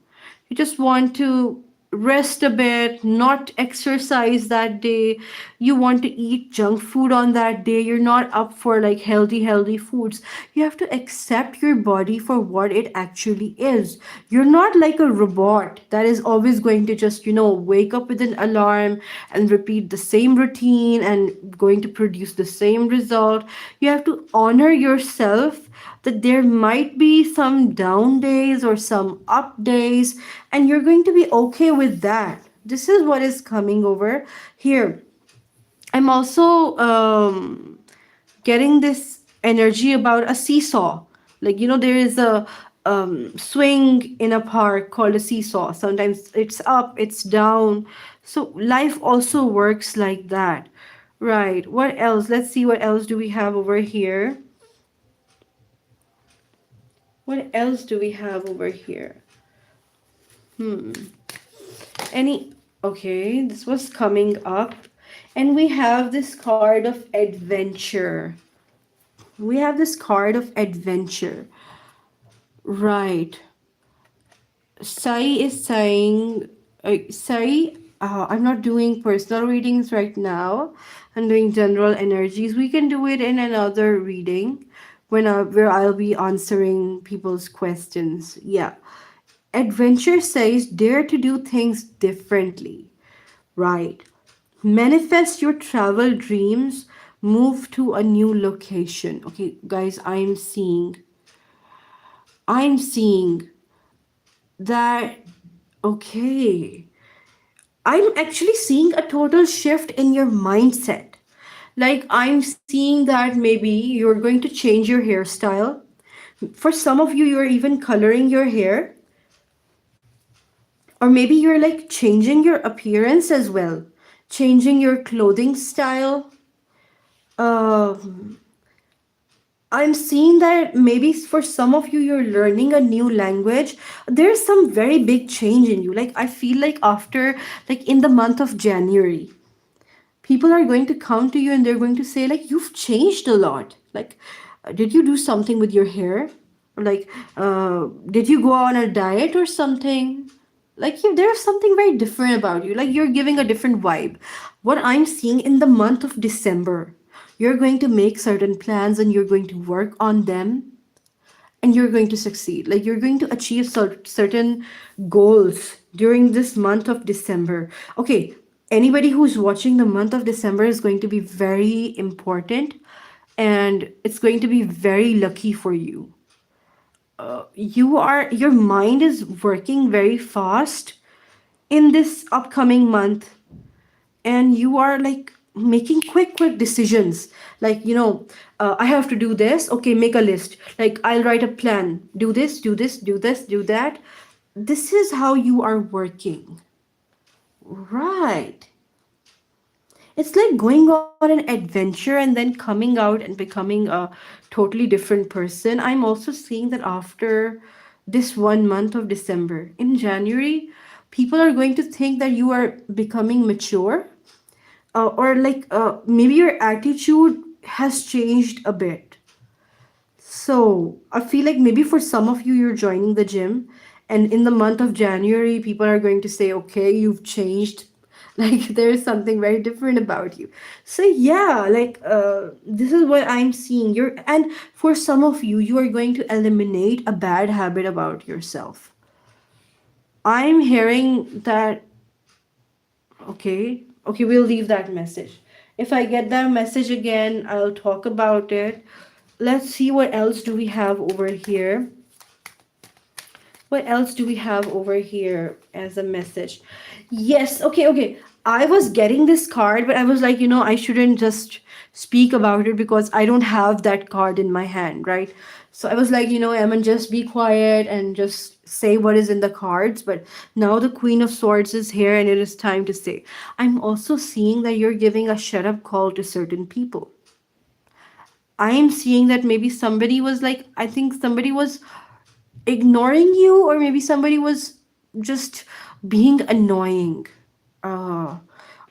you just want to rest a bit, not exercise that day. You want to eat junk food on that day. You're not up for like healthy foods. You have to accept your body for what it actually is. You're not like a robot that is always going to just, wake up with an alarm and repeat the same routine and going to produce the same result. You have to honor yourself that there might be some down days or some up days, and you're going to be okay with that. This is what is coming over here. I'm also getting this energy about a seesaw. Like, there is a swing in a park called a seesaw. Sometimes it's up, it's down. So life also works like that. Right. What else? Let's see, what else do we have over here? What else do we have over here? Any, okay, this was coming up. And we have this card of adventure. We have this card of adventure. Right. Sai is saying, Sai, I'm not doing personal readings right now. I'm doing general energies. We can do it in another reading where I'll be answering people's questions. Yeah. Adventure says dare to do things differently. Right. Manifest your travel dreams. Move to a new location. Okay, guys, I'm seeing that. Okay. I'm actually seeing a total shift in your mindset. Like, I'm seeing that maybe you're going to change your hairstyle. For some of you, you're even coloring your hair. Or maybe you're like changing your appearance as well, changing your clothing style. Um, I'm seeing that maybe for some of you, you're learning a new language. There's some very big change in you. Like, I feel like after, like, in the month of January, people are going to come to you and they're going to say, like, you've changed a lot. Like, did you do something with your hair? Or, like, did you go on a diet or something? Like, there's something very different about you. Like, you're giving a different vibe. What I'm seeing in the month of December, you're going to make certain plans and you're going to work on them and you're going to succeed. Like, you're going to achieve certain goals during this month of December. Okay, anybody who's watching, the month of December is going to be very important and it's going to be very lucky for you. Your mind is working very fast in this upcoming month, and you are like making quick decisions. Like, I have to do this. Okay, make a list. Like, I'll write a plan. Do this, do this, do this, do that. This is how you are working. Right. It's like going on an adventure and then coming out and becoming a totally different person. I'm also seeing that after this 1 month of December, in January, people are going to think that you are becoming mature, or like maybe your attitude has changed a bit. So I feel like maybe for some of you, you're joining the gym, and in the month of January, people are going to say, okay, you've changed. Like, there's something very different about you. So yeah, like this is what I'm seeing. And for some of you, you are going to eliminate a bad habit about yourself. I'm hearing that. Okay, we'll leave that message. If I get that message again, I'll talk about it. Let's see what else do we have over here. What else do we have over here as a message? Yes, okay, okay. I was getting this card, but I was like, I shouldn't just speak about it because I don't have that card in my hand, right? So I was like, Emma, just be quiet and just say what is in the cards. But now the Queen of Swords is here and it is time to say. I'm also seeing that you're giving a shut up call to certain people. I am seeing that maybe somebody was like, I think somebody was ignoring you, or maybe somebody was just being annoying, uh,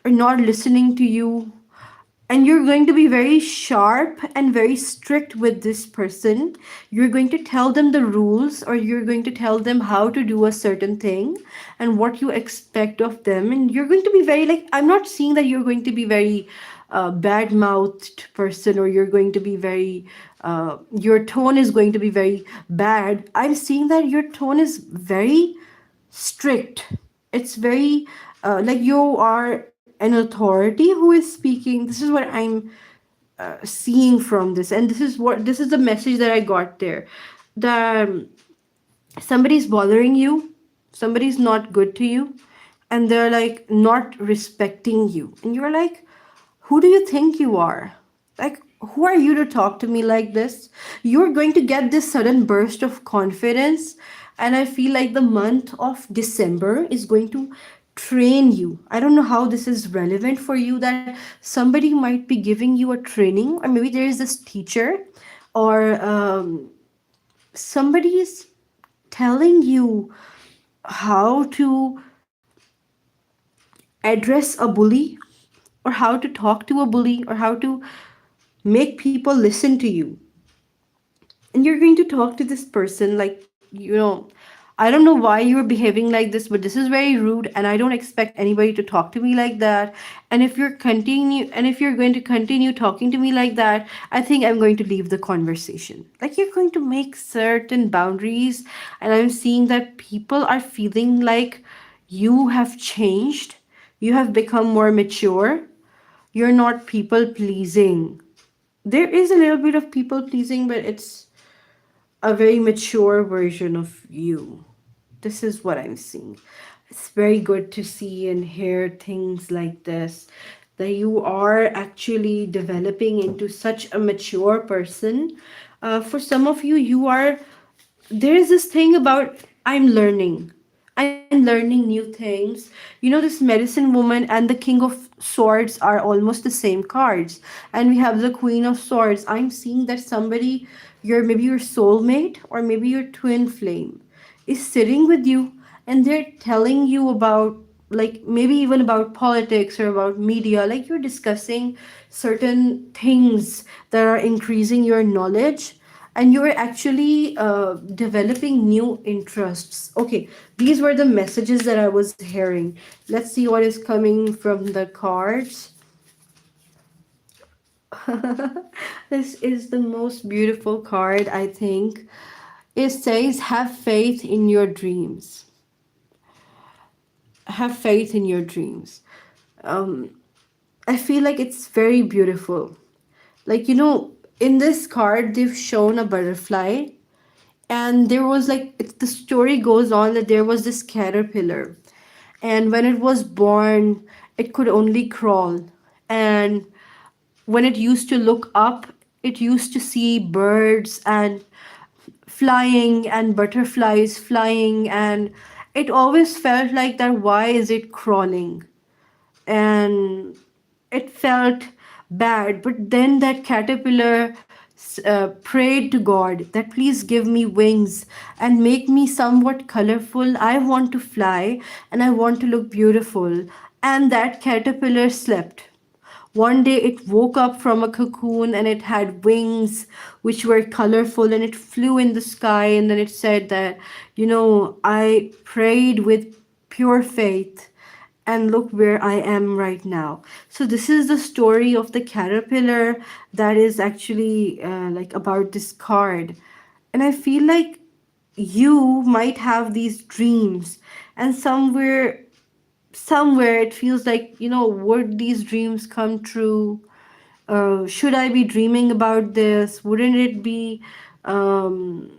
or not listening to you, and you're going to be very sharp and very strict with this person. You're going to tell them the rules, or you're going to tell them how to do a certain thing and what you expect of them. And you're going to be very, like, I'm not seeing that you're going to be very bad mouthed person, or you're going to be very your tone is going to be very bad. I'm seeing that your tone is very strict. It's very like you are an authority who is speaking. This is what I'm seeing from this, and this is the message that I got there. That somebody's bothering you, somebody's not good to you, and they're like not respecting you, and you're like, who do you think you are? Like, who are you to talk to me like this? You're going to get this sudden burst of confidence, and I feel like the month of December is going to train you. I don't know how this is relevant for you, that somebody might be giving you a training, or maybe there is this teacher, or somebody is telling you how to address a bully, or how to talk to a bully, or how to make people listen to you. And you're going to talk to this person like, I don't know why you're behaving like this, but this is very rude, and I don't expect anybody to talk to me like that. And if you're going to continue talking to me like that, I think I'm going to leave the conversation. Like, you're going to make certain boundaries, and I'm seeing that people are feeling like you have changed, you have become more mature, you're not people pleasing. There is a little bit of people pleasing, but it's a very mature version of you. This is what I'm seeing. It's very good to see and hear things like this, that you are actually developing into such a mature person. For some of you, there is this thing about, I'm learning new things. This medicine woman and the king of swords are almost the same cards, and we have the queen of swords. I'm seeing that somebody, maybe your soulmate, or maybe your twin flame, is sitting with you, and they're telling you about, like, maybe even about politics or about media. Like, you're discussing certain things that are increasing your knowledge, and you're actually developing new interests. Okay, these were the messages that I was hearing. Let's see what is coming from the cards. This is the most beautiful card, I think. It says, have faith in your dreams. Have faith in your dreams. I feel like it's very beautiful. Like, in this card, they've shown a butterfly, and there was, like, the story goes on that there was this caterpillar, and when it was born, it could only crawl. And when it used to look up, it used to see birds and flying, and butterflies flying, and it always felt like that, why is it crawling? And it felt bad. But then that caterpillar prayed to God that, please give me wings and make me somewhat colorful. I want to fly and I want to look beautiful. And that caterpillar slept. One day it woke up from a cocoon, and it had wings which were colorful, and it flew in the sky. And then it said that, I prayed with pure faith, and look where I am right now. So this is the story of the caterpillar, that is actually like about this card. And I feel like you might have these dreams, and somewhere it feels like, would these dreams come true? Should I be dreaming about this? Wouldn't it be um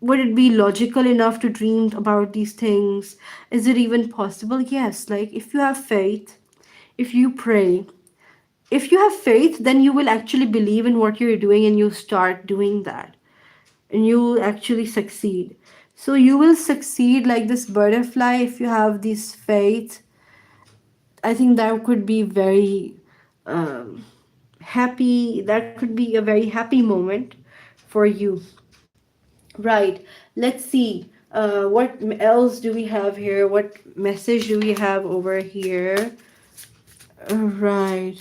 Would it be logical enough to dream about these things? Is it even possible? Yes. Like, if you have faith, if you pray, if you have faith, then you will actually believe in what you're doing and you start doing that, and you will actually succeed. So you will succeed like this butterfly if you have this faith. I think that could be very um, happy. That could be a very happy moment for you. Right. Let's see. What else do we have here? What message do we have over here? Right.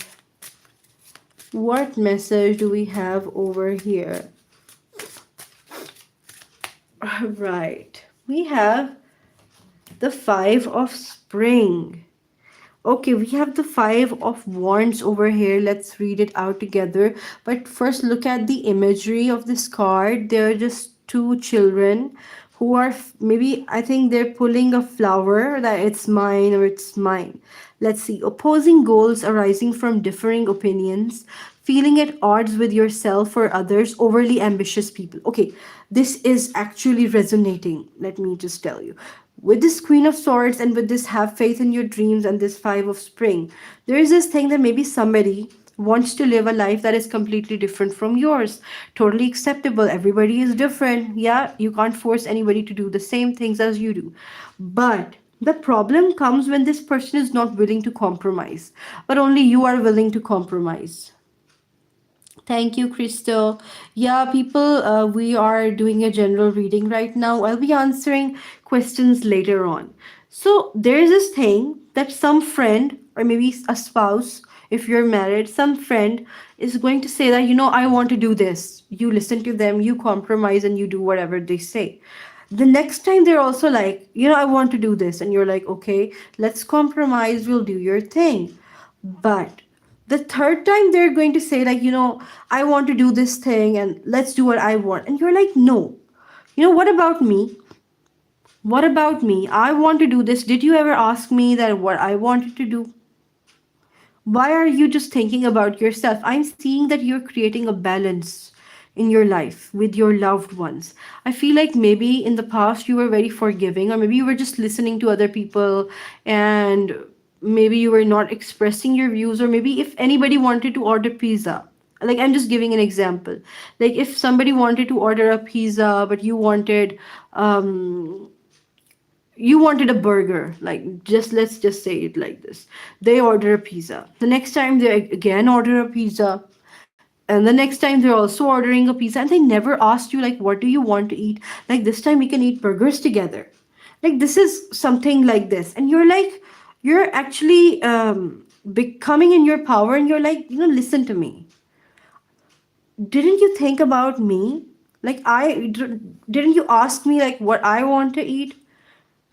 What message do we have over here? Right. We have the Five of Spring. Okay, we have the Five of Wands over here. Let's read it out together. But first, look at the imagery of this card. They're just two children who are maybe, I think they're pulling a flower that it's mine or it's mine. Let's see. Opposing goals arising from differing opinions, feeling at odds with yourself or others, overly ambitious people. Okay, this is actually resonating. Let me just tell you, with this Queen of Swords and with this have faith in your dreams and this Five of Spring, there is this thing that maybe somebody wants to live a life that is completely different from yours. Totally acceptable. Everybody is different. Yeah, you can't force anybody to do the same things as you do. But the problem comes when this person is not willing to compromise, but only you are willing to compromise. Thank you, Crystal. Yeah, people, we are doing a general reading right now. I'll be answering questions later on. So, there's this thing that some friend, or maybe a spouse, if you're married, some friend is going to say that, I want to do this. You listen to them, you compromise, and you do whatever they say. The next time they're also like, I want to do this. And you're like, okay, let's compromise, we'll do your thing. But the third time they're going to say, like, I want to do this thing and let's do what I want. And you're like, no. What about me? What about me? I want to do this. Did you ever ask me that what I wanted to do? Why are you just thinking about yourself? I'm seeing that you're creating a balance in your life with your loved ones. I feel like maybe in the past you were very forgiving, or maybe you were just listening to other people, and maybe you were not expressing your views, or maybe if anybody wanted to order pizza, like I'm just giving an example, like if somebody wanted to order a pizza but you wanted a burger, like, just let's just say it like this. They order a pizza. The next time they again order a pizza. And the next time they're also ordering a pizza, and they never asked you, like, what do you want to eat? Like, this time we can eat burgers together. Like, this is something like this. And you're like, you're actually becoming in your power, and you're like, listen to me. Didn't you think about me? Like, didn't you ask me, like, what I want to eat?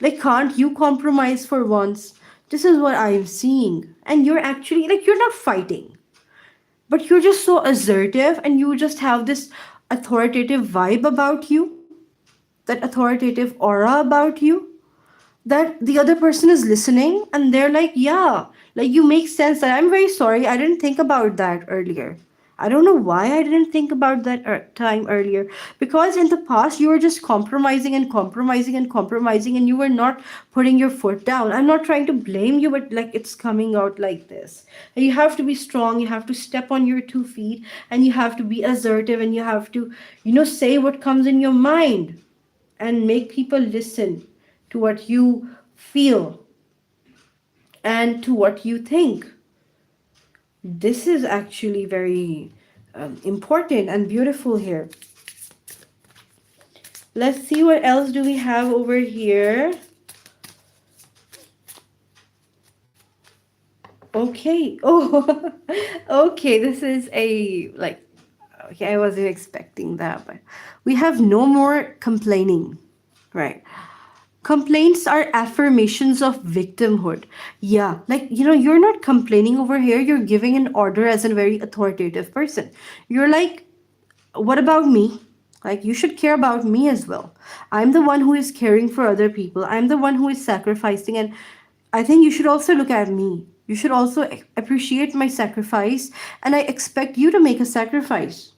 Like, can't you compromise for once? This is what I am seeing. And you're actually, like, you're not fighting, but you're just so assertive, and you just have this authoritative vibe about you, that authoritative aura about you, that the other person is listening and they're like, yeah, like, you make sense. That I'm very sorry, I didn't think about that earlier. I don't know why I didn't think about that time earlier, because in the past you were just compromising and compromising and compromising, and you were not putting your foot down. I'm not trying to blame you, but like, it's coming out like this. And you have to be strong, you have to step on your 2 feet, and you have to be assertive, and you have to, say what comes in your mind, and make people listen to what you feel and to what you think. This is actually very important and beautiful here. Let's see what else do we have over here. Okay. Oh, okay. This is okay, I wasn't expecting that, but we have no more complaining, right? Complaints are affirmations of victimhood. Yeah, like, you're not complaining over here, you're giving an order as a very authoritative person. You're like, what about me? Like, you should care about me as well. I'm the one who is caring for other people, I'm the one who is sacrificing, and I think you should also look at me. You should also appreciate my sacrifice, and I expect you to make a sacrifice.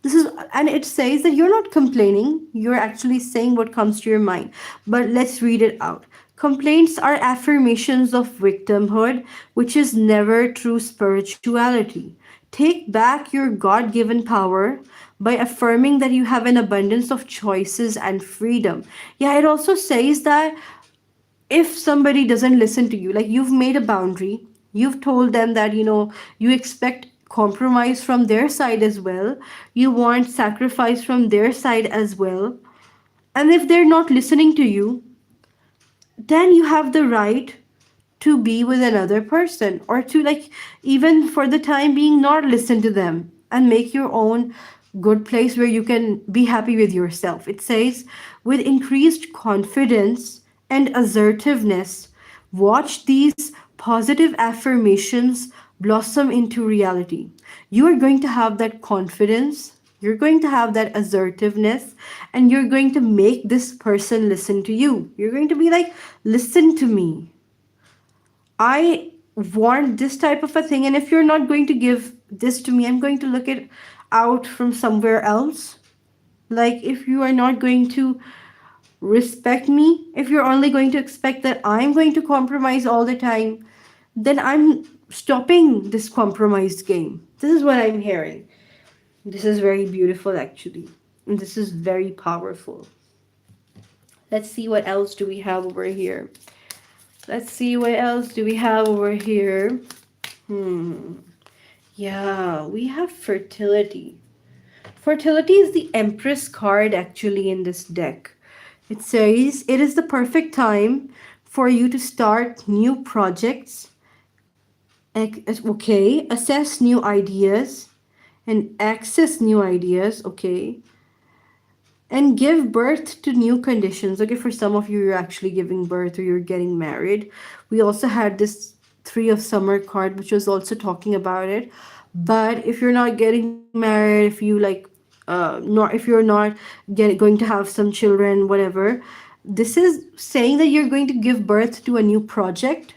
This is, and it says that you're not complaining, you're actually saying what comes to your mind. But let's read it out. Complaints are affirmations of victimhood, which is never true spirituality. Take back your God given power by affirming that you have an abundance of choices and freedom. Yeah, it also says that if somebody doesn't listen to you, like you've made a boundary, you've told them that you expect compromise from their side as well, you want sacrifice from their side as well, and if they're not listening to you, then you have the right to be with another person, or to, like, even for the time being, not listen to them and make your own good place where you can be happy with yourself. It says, with increased confidence and assertiveness, watch these positive affirmations blossom into reality. You are going to have that confidence, you're going to have that assertiveness, and you're going to make this person listen to you. You're going to be like, listen to me, I want this type of a thing, and if you're not going to give this to me, I'm going to look it out from somewhere else. Like, if you are not going to respect me, if you're only going to expect that I'm going to compromise all the time, then I'm stopping this compromised game. This is what I'm hearing. This is very beautiful, actually. And this is very powerful. Let's see what else do we have over here. Let's see what else do we have over here. Hmm. Yeah, we have fertility. Fertility is the Empress card actually in this deck. It says it is the perfect time for you to start new projects, okay, assess new ideas, and access new ideas, okay, and give birth to new conditions. Okay, for some of you, you're actually giving birth or you're getting married. We also had this Three of Summer card, which was also talking about it. But if you're not getting married, if you like, not if you're not going to have some children, whatever, this is saying that you're going to give birth to a new project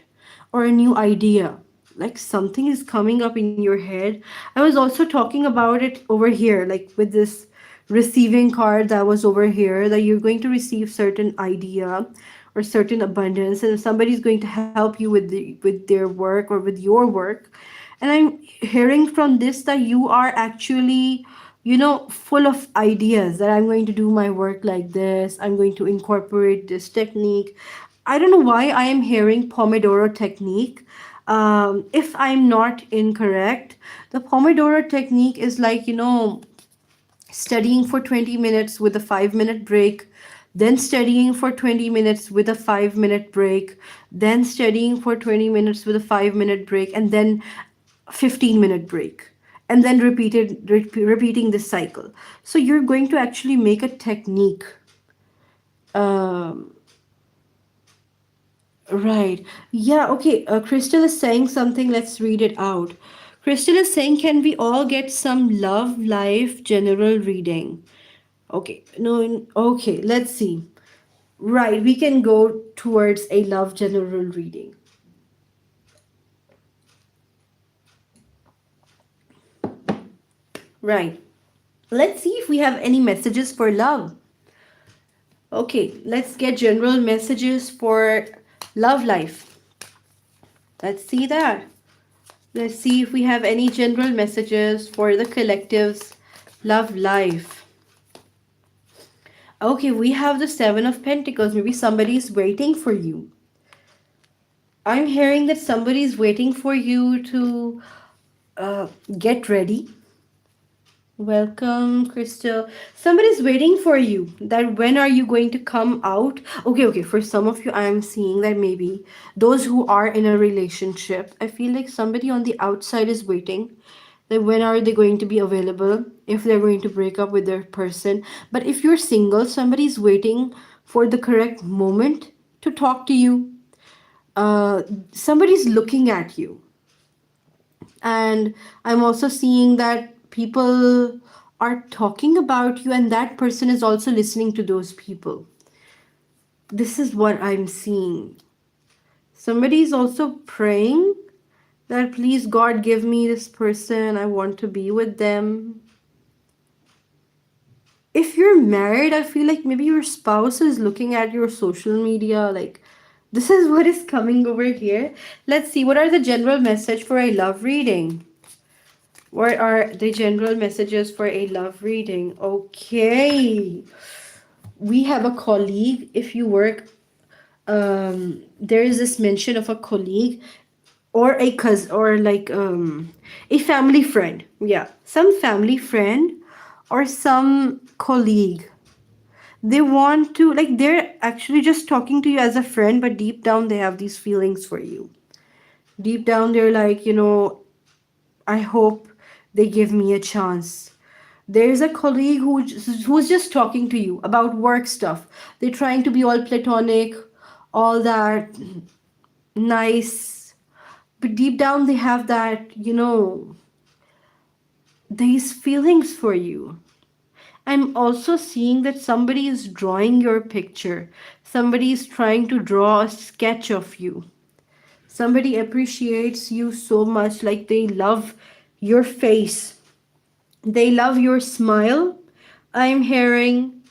or a new idea. Like something is coming up in your head. I was also talking about it over here, like with this receiving card that was over here, that you're going to receive certain idea or certain abundance, and somebody's going to help you with their work or with your work. And I'm hearing from this that you are actually, full of ideas, that I'm going to do my work like this, I'm going to incorporate this technique. I don't know why I am hearing Pomodoro technique. If I'm not incorrect, the Pomodoro technique is like, studying for 20 minutes with a 5-minute break, then studying for 20 minutes with a 5-minute break, then studying for 20 minutes with a 5-minute break, and then 15-minute break, and then repeating this cycle. So you're going to actually make a technique. Um, right. Yeah, okay. Crystal is saying something. Let's read it out. Crystal is saying, can we all get some love life general reading? Okay, no, okay, let's see. Right, we can go towards a love general reading. Right. Let's see if we have any messages for love. Okay, let's get general messages for love life. Let's see that. Let's see if we have any general messages for the collective's love life. Okay, we have the Seven of Pentacles. Maybe somebody's waiting for you. I'm hearing that somebody's waiting for you to get ready. Welcome, Crystal. Somebody's waiting for you. That when are you going to come out? Okay. For some of you, I'm seeing that maybe those who are in a relationship, I feel like somebody on the outside is waiting. That when are they going to be available? If they're going to break up with their person. But if you're single, somebody's waiting for the correct moment to talk to you. Somebody's looking at you, and I'm also seeing that people are talking about you, and that person is also listening to those people. This is what I'm seeing. Somebody is also praying that, please God, give me this person, I want to be with them. If you're married, I feel like maybe your spouse is looking at your social media. Like, this is what is coming over here. Let's see, what are the general message for a love reading? What are the general messages for a love reading? Okay. We have a colleague. If you work, there is this mention of a colleague or a cousin or like a family friend. Yeah, some family friend or some colleague. They want to, like, they're actually just talking to you as a friend, but deep down they have these feelings for you. Deep down they're like, I hope they give me a chance. There's a colleague who's just talking to you about work stuff. They're trying to be all platonic, all that nice, but deep down they have that, these feelings for you. I'm also seeing that somebody is drawing your picture. Somebody is trying to draw a sketch of you. Somebody appreciates you so much, like they love your face. They love your smile. I'm hearing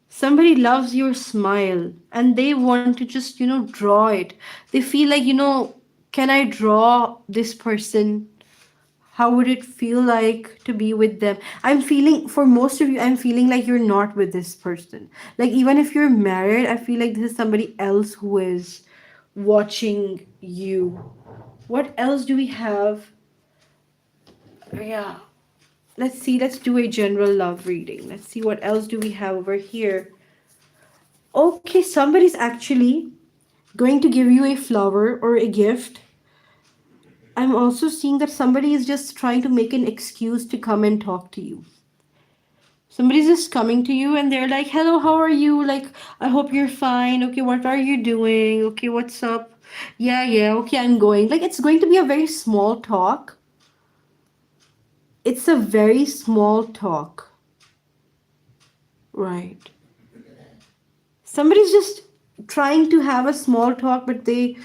somebody loves your smile and they want to just, draw it. They feel like, can I draw this person? How would it feel like to be with them? I'm feeling, for most of you, I'm feeling like you're not with this person. Like, even if you're married, I feel like this is somebody else who is watching you. What else do we have? Yeah. Let's see. Let's do a general love reading. Let's see what else do we have over here. Okay, somebody's actually going to give you a flower or a gift. I'm also seeing that somebody is just trying to make an excuse to come and talk to you. Somebody's just coming to you and they're like, hello, how are you? Like, I hope you're fine. Okay, what are you doing? Okay, what's up? Yeah, yeah, okay, I'm going. Like, it's going to be a very small talk. It's a very small talk. Right. Somebody's just trying to have a small talk, but they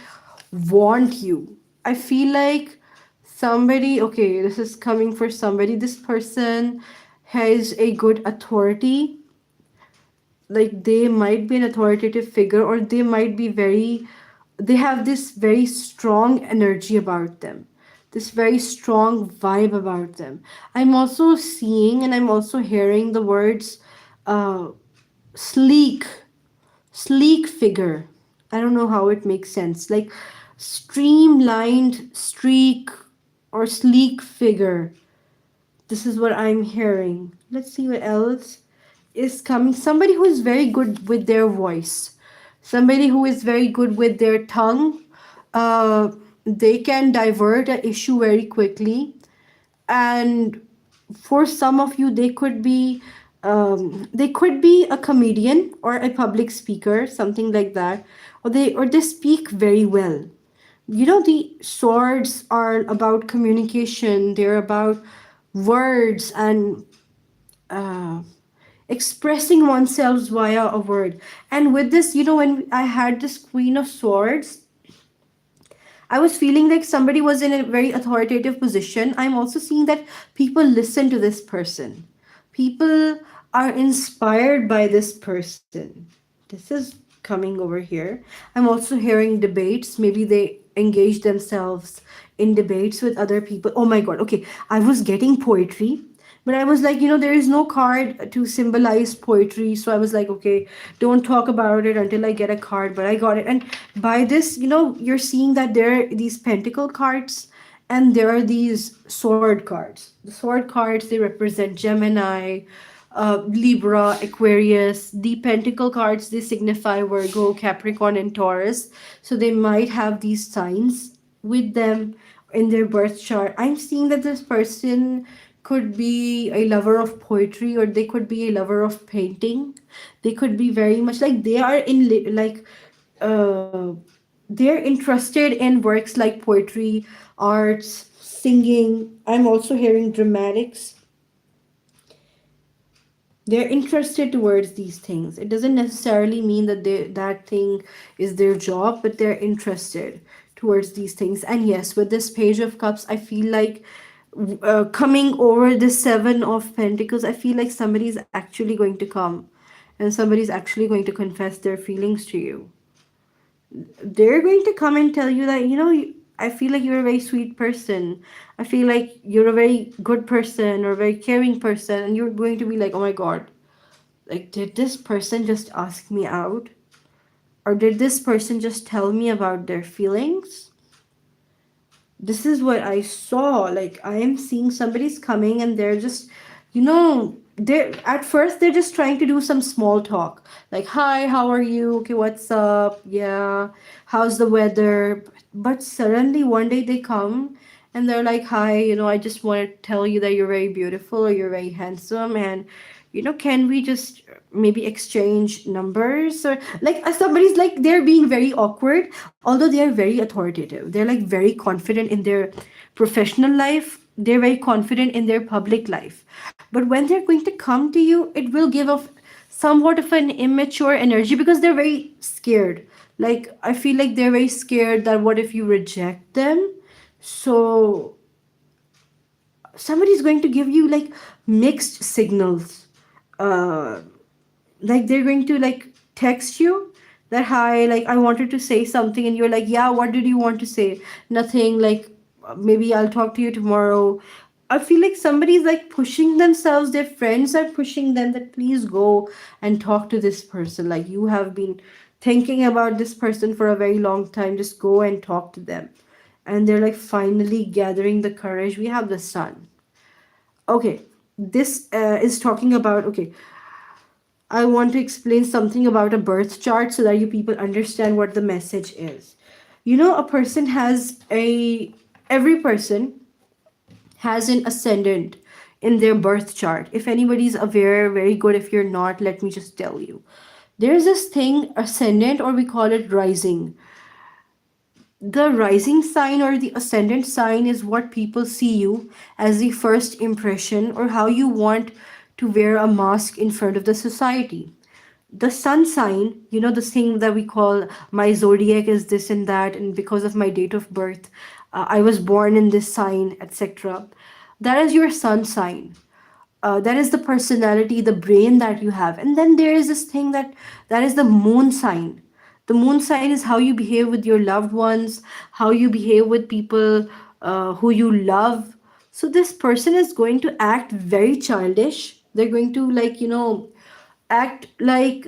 want you. I feel like somebody, okay, this is coming for somebody. This person has a good authority. Like, they might be an authoritative figure, or they might be they have this very strong energy about them, this very strong vibe about them. I'm also seeing and I'm also hearing the words uh, sleek, sleek figure. I don't know how it makes sense. Like, streamlined streak or sleek figure. This is what I'm hearing. Let's see what else is coming. Somebody who is very good with their voice. Somebody who is very good with their tongue. Uh, they can divert an issue very quickly. And for some of you, they could be a comedian or a public speaker, something like that, or they speak very well. The swords are about communication. They're about words and uh, expressing oneself via a word. And with this, when I had this Queen of Swords, I was feeling like somebody was in a very authoritative position. I'm also seeing that people listen to this person. People are inspired by this person. This is coming over here. I'm also hearing debates. Maybe they engage themselves in debates with other people. Oh my God. Okay. I was getting poetry, but I was like, there is no card to symbolize poetry. So I was like, okay, don't talk about it until I get a card. But I got it. And by this, you're seeing that there are these pentacle cards and there are these sword cards. The sword cards, they represent Gemini, Libra, Aquarius. The pentacle cards, they signify Virgo, Capricorn, and Taurus. So they might have these signs with them in their birth chart. I'm seeing that this person could be a lover of poetry, or they could be a lover of painting. They could be very much like they are uh they're interested in works like poetry, arts, singing. I'm also hearing dramatics. They're interested towards these things. It doesn't necessarily mean that that thing is their job, but they're interested towards these things. And yes, with this Page of Cups, I feel like coming over the Seven of Pentacles, I feel like somebody's actually going to come and somebody's actually going to confess their feelings to you. They're going to come and tell you that, I feel like you're a very sweet person. I feel like you're a very good person or a very caring person. And you're going to be like, oh my God, like, did this person just ask me out? Or did this person just tell me about their feelings? This is what I saw. Like, I am seeing somebody's coming and they're just, they're at first they're just trying to do some small talk. Like, hi, how are you? Okay, what's up? Yeah, how's the weather? But suddenly one day they come and they're like, hi, I just want to tell you that you're very beautiful or you're very handsome. And can we just maybe exchange numbers? Or like, somebody's like, they're being very awkward, although they are very authoritative. They're like very confident in their professional life, they're very confident in their public life. But when they're going to come to you, it will give off somewhat of an immature energy because they're very scared. Like, I feel like they're very scared that what if you reject them? So somebody's going to give you like mixed signals. uh like, they're going to like text you that, hi, like, I wanted to say something, and you're like, yeah, what did you want to say? Nothing, like, maybe I'll talk to you tomorrow. I feel like somebody's like pushing themselves, their friends are pushing them that please go and talk to this person. Like, you have been thinking about this person for a very long time, just go and talk to them. And they're like finally gathering the courage. We have the Sun. Okay, this is talking about, okay, I want to explain something about a birth chart so that you people understand what the message is. A person has every person has an ascendant in their birth chart. If anybody's aware, very good. If you're not, let me just tell you. There's this thing, ascendant, or we call it rising. The rising sign or the ascendant sign is what people see you as the first impression, or how you want to wear a mask in front of the society. The sun sign, the thing that we call my zodiac is this and that, and because of my date of birth, I was born in this sign, etc. That is your sun sign. That is the personality, the brain that you have. And then there is this thing that is the moon sign. The moon sign is how you behave with your loved ones, how you behave with people who you love. So this person is going to act very childish. They're going to, like, act like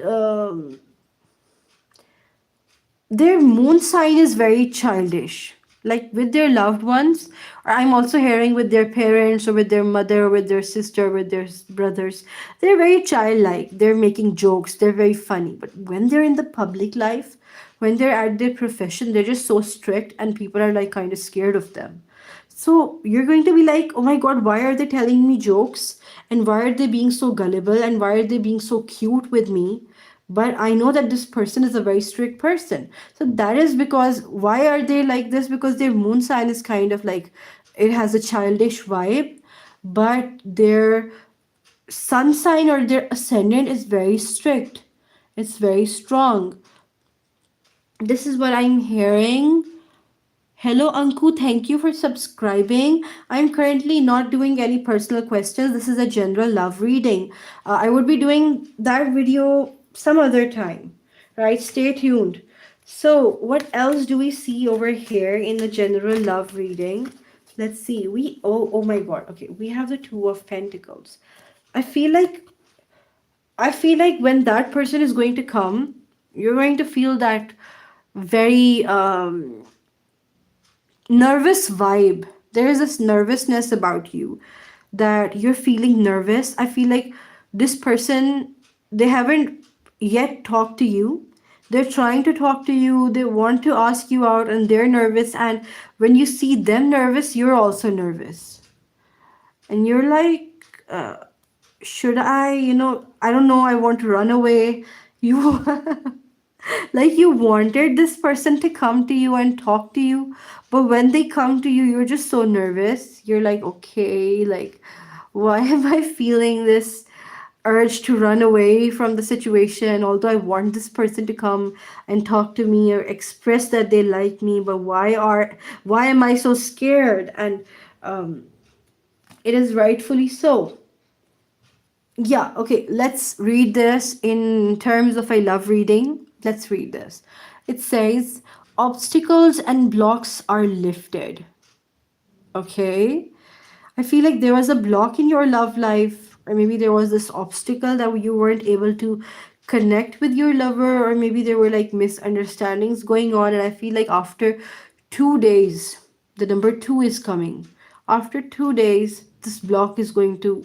their moon sign is very childish, like with their loved ones. Or I'm also hearing with their parents or with their mother or with their sister, with their brothers. They're very childlike, they're making jokes, they're very funny. But when they're in the public life, when they're at their profession, they're just so strict and people are like kind of scared of them. So you're going to be like, oh my God, why are they telling me jokes? And why are they being so gullible? And why are they being so cute with me? But I know that this person is a very strict person. So that is because, why are they like this? Because their moon sign is kind of like, it has a childish vibe, but their sun sign or their ascendant is very strict. It's very strong. This is what I'm hearing. Hello, Anku. Thank you for subscribing. I'm currently not doing any personal questions. This is a general love reading. I would be doing that video some other time, right? Stay tuned. So, what else do we see over here in the general love reading? Let's see. Oh my God. Okay, we have the Two of Pentacles. I feel like when that person is going to come, you're going to feel that very nervous vibe. There is this nervousness about you, that you're feeling nervous. I feel like this person, they haven't yet talked to you. They're trying to talk to you, they want to ask you out, and they're nervous. And when you see them nervous, you're also nervous. And you're like, should I, I don't know, I want to run away. You like, you wanted this person to come to you and talk to you, but when they come to you, you're just so nervous. You're like, okay, like, why am I feeling this urge to run away from the situation, although I want this person to come and talk to me or express that they like me? But why am I so scared? And It is rightfully so. Yeah, okay, let's read this in terms of I love reading. Let's read this. It says, obstacles and blocks are lifted. Okay. I feel like there was a block in your love life, or maybe there was this obstacle that you weren't able to connect with your lover, or maybe there were like misunderstandings going on. And I feel like after 2 days, the number two is coming. After 2 days, this block is going to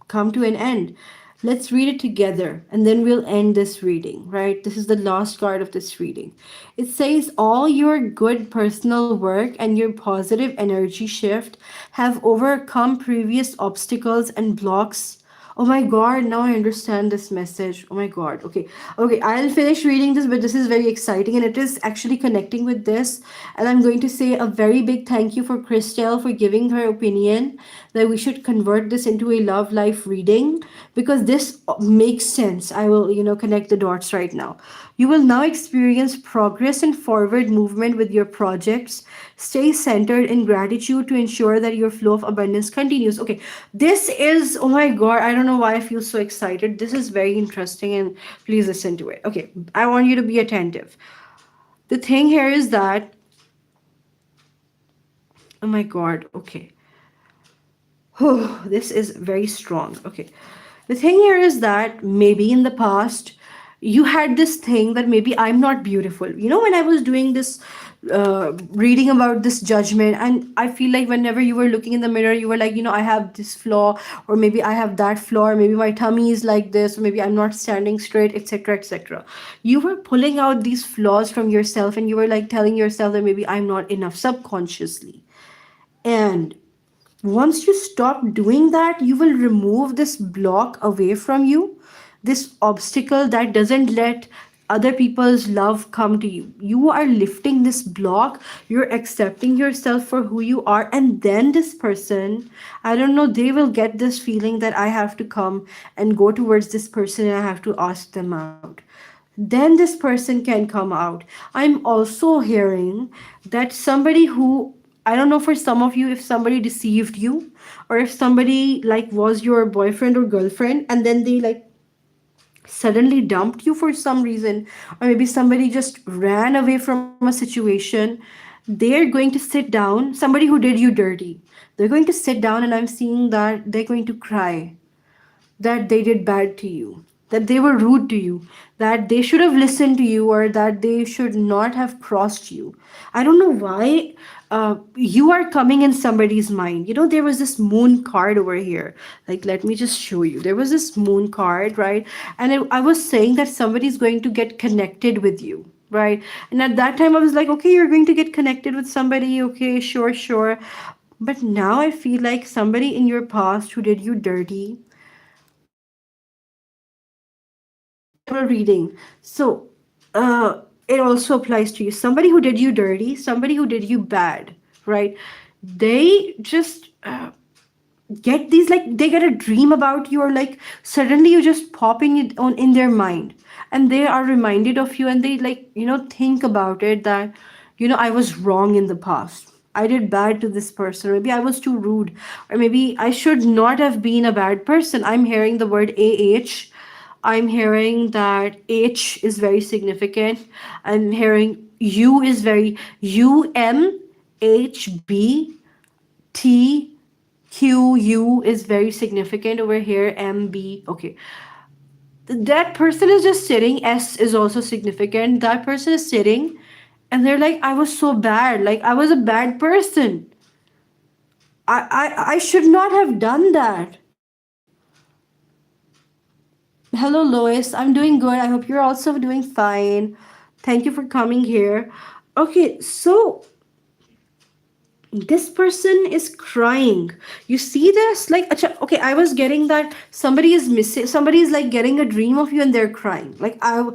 come to an end. Let's read it together and then we'll end this reading, right? This is the last card of this reading. It says, all your good personal work and your positive energy shift have overcome previous obstacles and blocks. Oh my god, now I understand this message. Oh my god. Okay. Okay, I'll finish reading this, but this is very exciting and it is actually connecting with this. And I'm going to say a very big thank you for Christelle for giving her opinion that we should convert this into a love life reading because this makes sense. I will, connect the dots right now. You will now experience progress and forward movement with your projects. Stay centered in gratitude to ensure that your flow of abundance continues. Okay, this is, oh my god, I don't know why I feel so excited. This is very interesting and please listen to it. Okay, I want you to be attentive. The thing here is that, oh my god, okay. Oh, this is very strong. Okay. The thing here is that maybe in the past you had this thing that maybe I'm not beautiful. When I was doing this reading about this judgment, and I feel like whenever you were looking in the mirror, you were like, I have this flaw, or maybe I have that flaw, or maybe my tummy is like this, or maybe I'm not standing straight, etc., etc. You were pulling out these flaws from yourself, and you were like telling yourself that maybe I'm not enough subconsciously. And once you stop doing that, you will remove this block away from you, this obstacle that doesn't let other people's love come to you. You are lifting this block, you're accepting yourself for who you are, and then this person, I don't know, they will get this feeling that I have to come and go towards this person and I have to ask them out. Then this person can come out. I'm also hearing that somebody who, I don't know, for some of you, if somebody deceived you, or if somebody like was your boyfriend or girlfriend and then they like suddenly dumped you for some reason, or maybe somebody just ran away from a situation, they're going to sit down, somebody who did you dirty, they're going to sit down, and I'm seeing that they're going to cry that they did bad to you, that they were rude to you, that they should have listened to you, or that they should not have crossed you. I don't know why you are coming in somebody's mind. There was this moon card over here. Like, let me just show you. There was this moon card, right? And I was saying that somebody's going to get connected with you. Right. And at that time, I was like, okay, you're going to get connected with somebody. Okay, sure, sure. But now I feel like somebody in your past who did you dirty, general reading. So, it also applies to you. Somebody who did you dirty, somebody who did you bad, right? They just get these, like, they get a dream about you, or like suddenly you just pop in it on in their mind, and they are reminded of you, and they like think about it that I was wrong in the past. I did bad to this person. Maybe I was too rude, or maybe I should not have been a bad person. I'm hearing the word AH. I'm hearing that H is very significant. I'm hearing U is very UMHBTQU is very significant over here. MB. Okay. That person is just sitting. S is also significant. That person is sitting and they're like, I was so bad. Like, I was a bad person. I should not have done that. Hello, Lois. I'm doing good. I hope you're also doing fine. Thank you for coming here. Okay, so this person is crying. You see this? Like, okay, I was getting that somebody is missing. Somebody is like getting a dream of you and they're crying. Like, I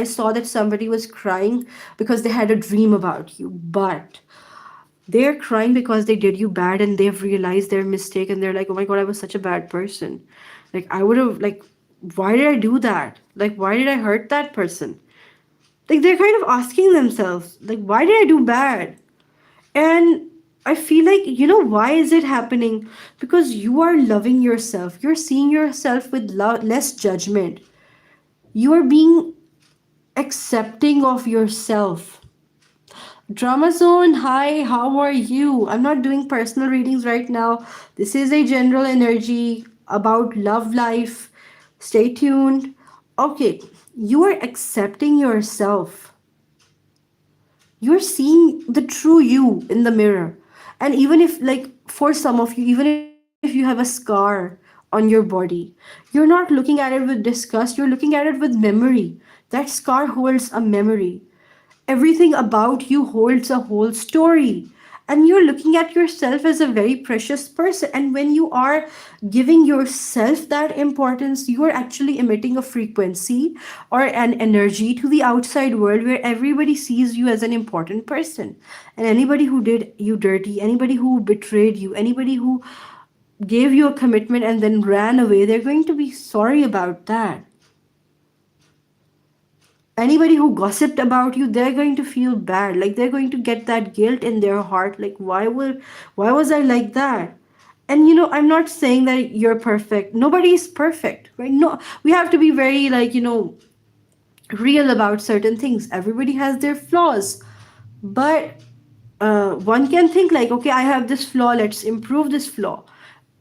saw that somebody was crying because they had a dream about you, but they're crying because they did you bad and they've realized their mistake and they're like, oh my god, I was such a bad person. Like, I would have, like, why did I do that? Like, why did I hurt that person? Like, they're kind of asking themselves, like, why did I do bad? And I feel like, why is it happening? Because you are loving yourself. You're seeing yourself with less judgment. You are being accepting of yourself. Drama Zone, hi, how are you? I'm not doing personal readings right now. This is a general energy about love life. Stay tuned. Okay, you are accepting yourself. You're seeing the true you in the mirror. And even if, like, for some of you, even if you have a scar on your body, you're not looking at it with disgust, you're looking at it with memory. That scar holds a memory. Everything about you holds a whole story. And you're looking at yourself as a very precious person. And when you are giving yourself that importance, you are actually emitting a frequency or an energy to the outside world where everybody sees you as an important person. And anybody who did you dirty, anybody who betrayed you, anybody who gave you a commitment and then ran away, they're going to be sorry about that. Anybody who gossiped about you, they're going to feel bad, like they're going to get that guilt in their heart, like why was I like that? And I'm not saying that you're perfect. Nobody is perfect, right? No, we have to be very, like, real about certain things. Everybody has their flaws. But one can think like, okay, I have this flaw, let's improve this flaw.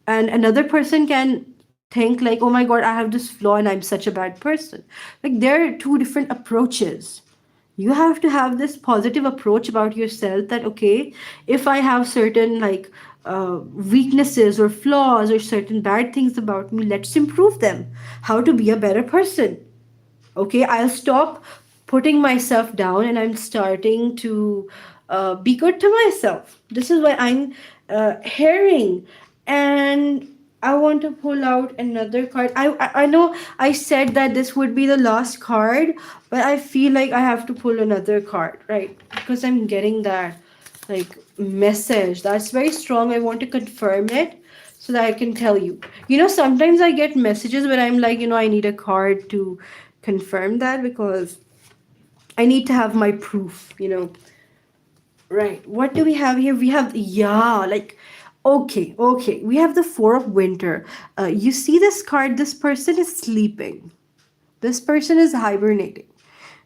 And another person can think like, oh my god, I have this flaw and I'm such a bad person. Like, there are two different approaches. You have to have this positive approach about yourself, that okay, if I have certain, like, weaknesses or flaws or certain bad things about me, let's improve them. How to be a better person. Okay, I'll stop putting myself down and I'm starting to be good to myself. This is why I'm hearing. And I want to pull out another card. I know I said that this would be the last card, but I feel like I have to pull another card, right? Because I'm getting that, like, message that's very strong. I want to confirm it so that I can tell you. Sometimes I get messages, but I'm like, I need a card to confirm that, because I need to have my proof. Right. What do we have here? We have, yeah, like, okay. We have the Four of Winter. You see this card? This person is sleeping. This person is hibernating.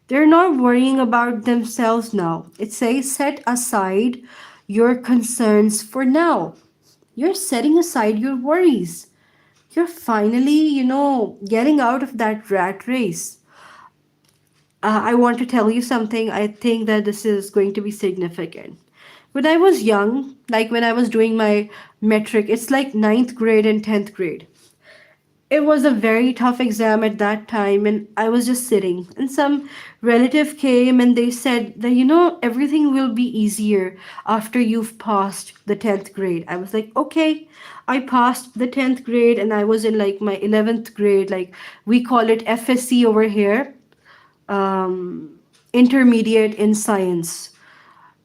They're not worrying about themselves now. It says set aside your concerns for now. You're setting aside your worries. You're finally, getting out of that rat race. I want to tell you something. I think that this is going to be significant. When I was young, like when I was doing my metric, it's like ninth grade and 10th grade. It was a very tough exam at that time, and I was just sitting. And some relative came and they said that, everything will be easier after you've passed the 10th grade. I was like, okay. I passed the 10th grade and I was in like my 11th grade. Like, we call it FSC over here, intermediate in science.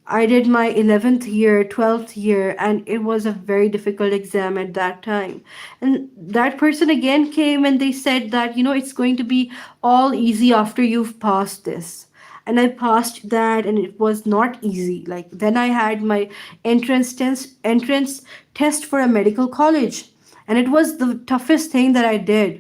I did my 11th year, 12th year, and it was a very difficult exam at that time. And that person again came and they said that, it's going to be all easy after you've passed this. And I passed that, and it was not easy. Like, then I had my entrance test for a medical college, and it was the toughest thing that I did.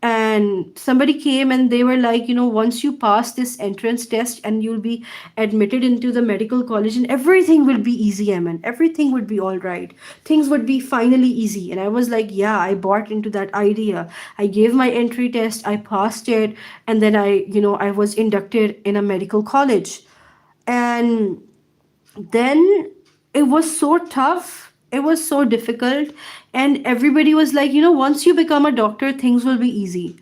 And somebody came and they were like, once you pass this entrance test and you'll be admitted into the medical college and everything will be easy, Emin. Everything would be all right. Things would be finally easy. And I was like, yeah, I bought into that idea. I gave my entry test, I passed it, and then I was inducted in a medical college. And then it was so tough, it was so difficult, and everybody was like, once you become a doctor, things will be easy.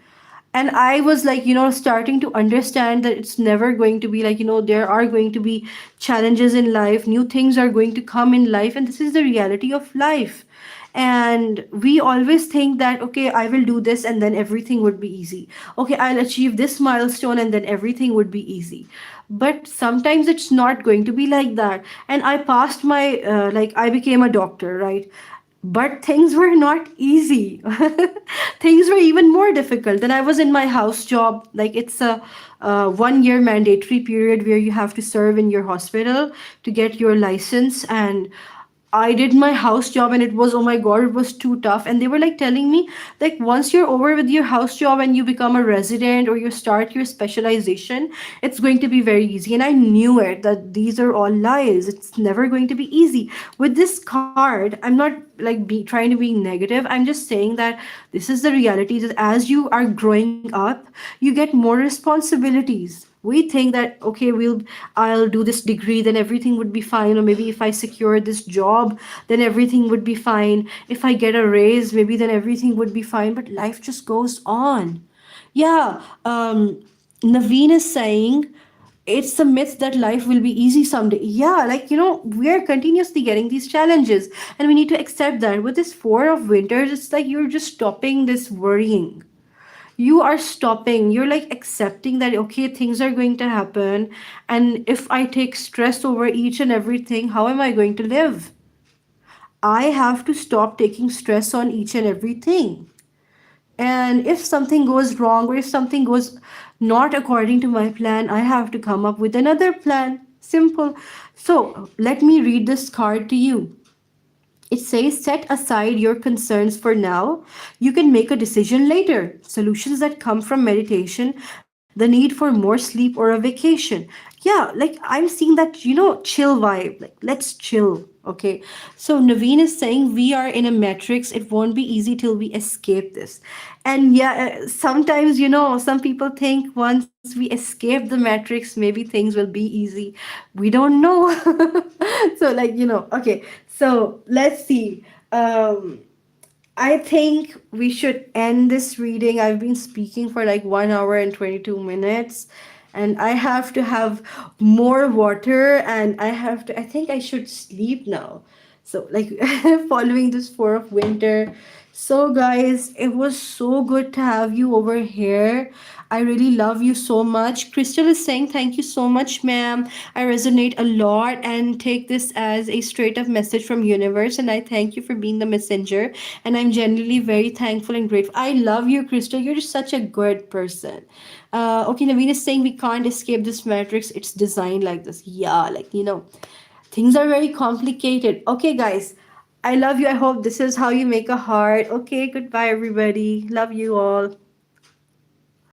And I was like, starting to understand that it's never going to be like, there are going to be challenges in life, new things are going to come in life, and this is the reality of life. And we always think that, okay, I will do this and then everything would be easy. Okay, I'll achieve this milestone and then everything would be easy. But sometimes it's not going to be like that. And I passed my, like, I became a doctor, right? But things were not easy. Things were even more difficult. Then I was in my house job. Like, it's a 1 year mandatory period where you have to serve in your hospital to get your license. And I did my house job and it was, oh my god, it was too tough. And they were like telling me, like, once you're over with your house job and you become a resident or you start your specialization, it's going to be very easy. And I knew it, that these are all lies. It's never going to be easy. With this card, I'm not like trying to be negative. I'm just saying that this is the reality, that as you are growing up, you get more responsibilities. We think that, okay, I'll do this degree, then everything would be fine, or maybe if I secure this job, then everything would be fine. If I get a raise, maybe then everything would be fine. But life just goes on. Yeah. Naveen is saying it's a myth that life will be easy someday. Yeah, like, we are continuously getting these challenges, and we need to accept that. With this four of winters, it's like you're just stopping this worrying. You are stopping, you're like accepting that, okay, things are going to happen. And if I take stress over each and everything, how am I going to live? I have to stop taking stress on each and everything. And if something goes wrong, or if something goes not according to my plan, I have to come up with another plan. Simple. So let me read this card to you. It says, set aside your concerns for now. You can make a decision later. Solutions that come from meditation, the need for more sleep or a vacation. Yeah, like I'm seeing that, chill vibe. Like, let's chill. Okay. So Naveen is saying we are in a matrix. It won't be easy till we escape this. And yeah, sometimes, some people think once we escape the matrix, maybe things will be easy. We don't know. So, like, okay. So let's see. I think we should end this reading. I've been speaking for like 1 hour and 22 minutes, and I have to have more water, and I think I should sleep now. So, like, following this four of winter. So, guys, it was so good to have you over here. I really love you so much. Crystal is saying, thank you so much, ma'am. I resonate a lot and take this as a straight up message from universe. And I thank you for being the messenger. And I'm genuinely very thankful and grateful. I love you, Crystal. You're just such a good person. Okay, Naveen is saying we can't escape this matrix. It's designed like this. Yeah, like, things are very complicated. Okay, guys. I love you. I hope this is how you make a heart. Okay, goodbye, everybody. Love you all.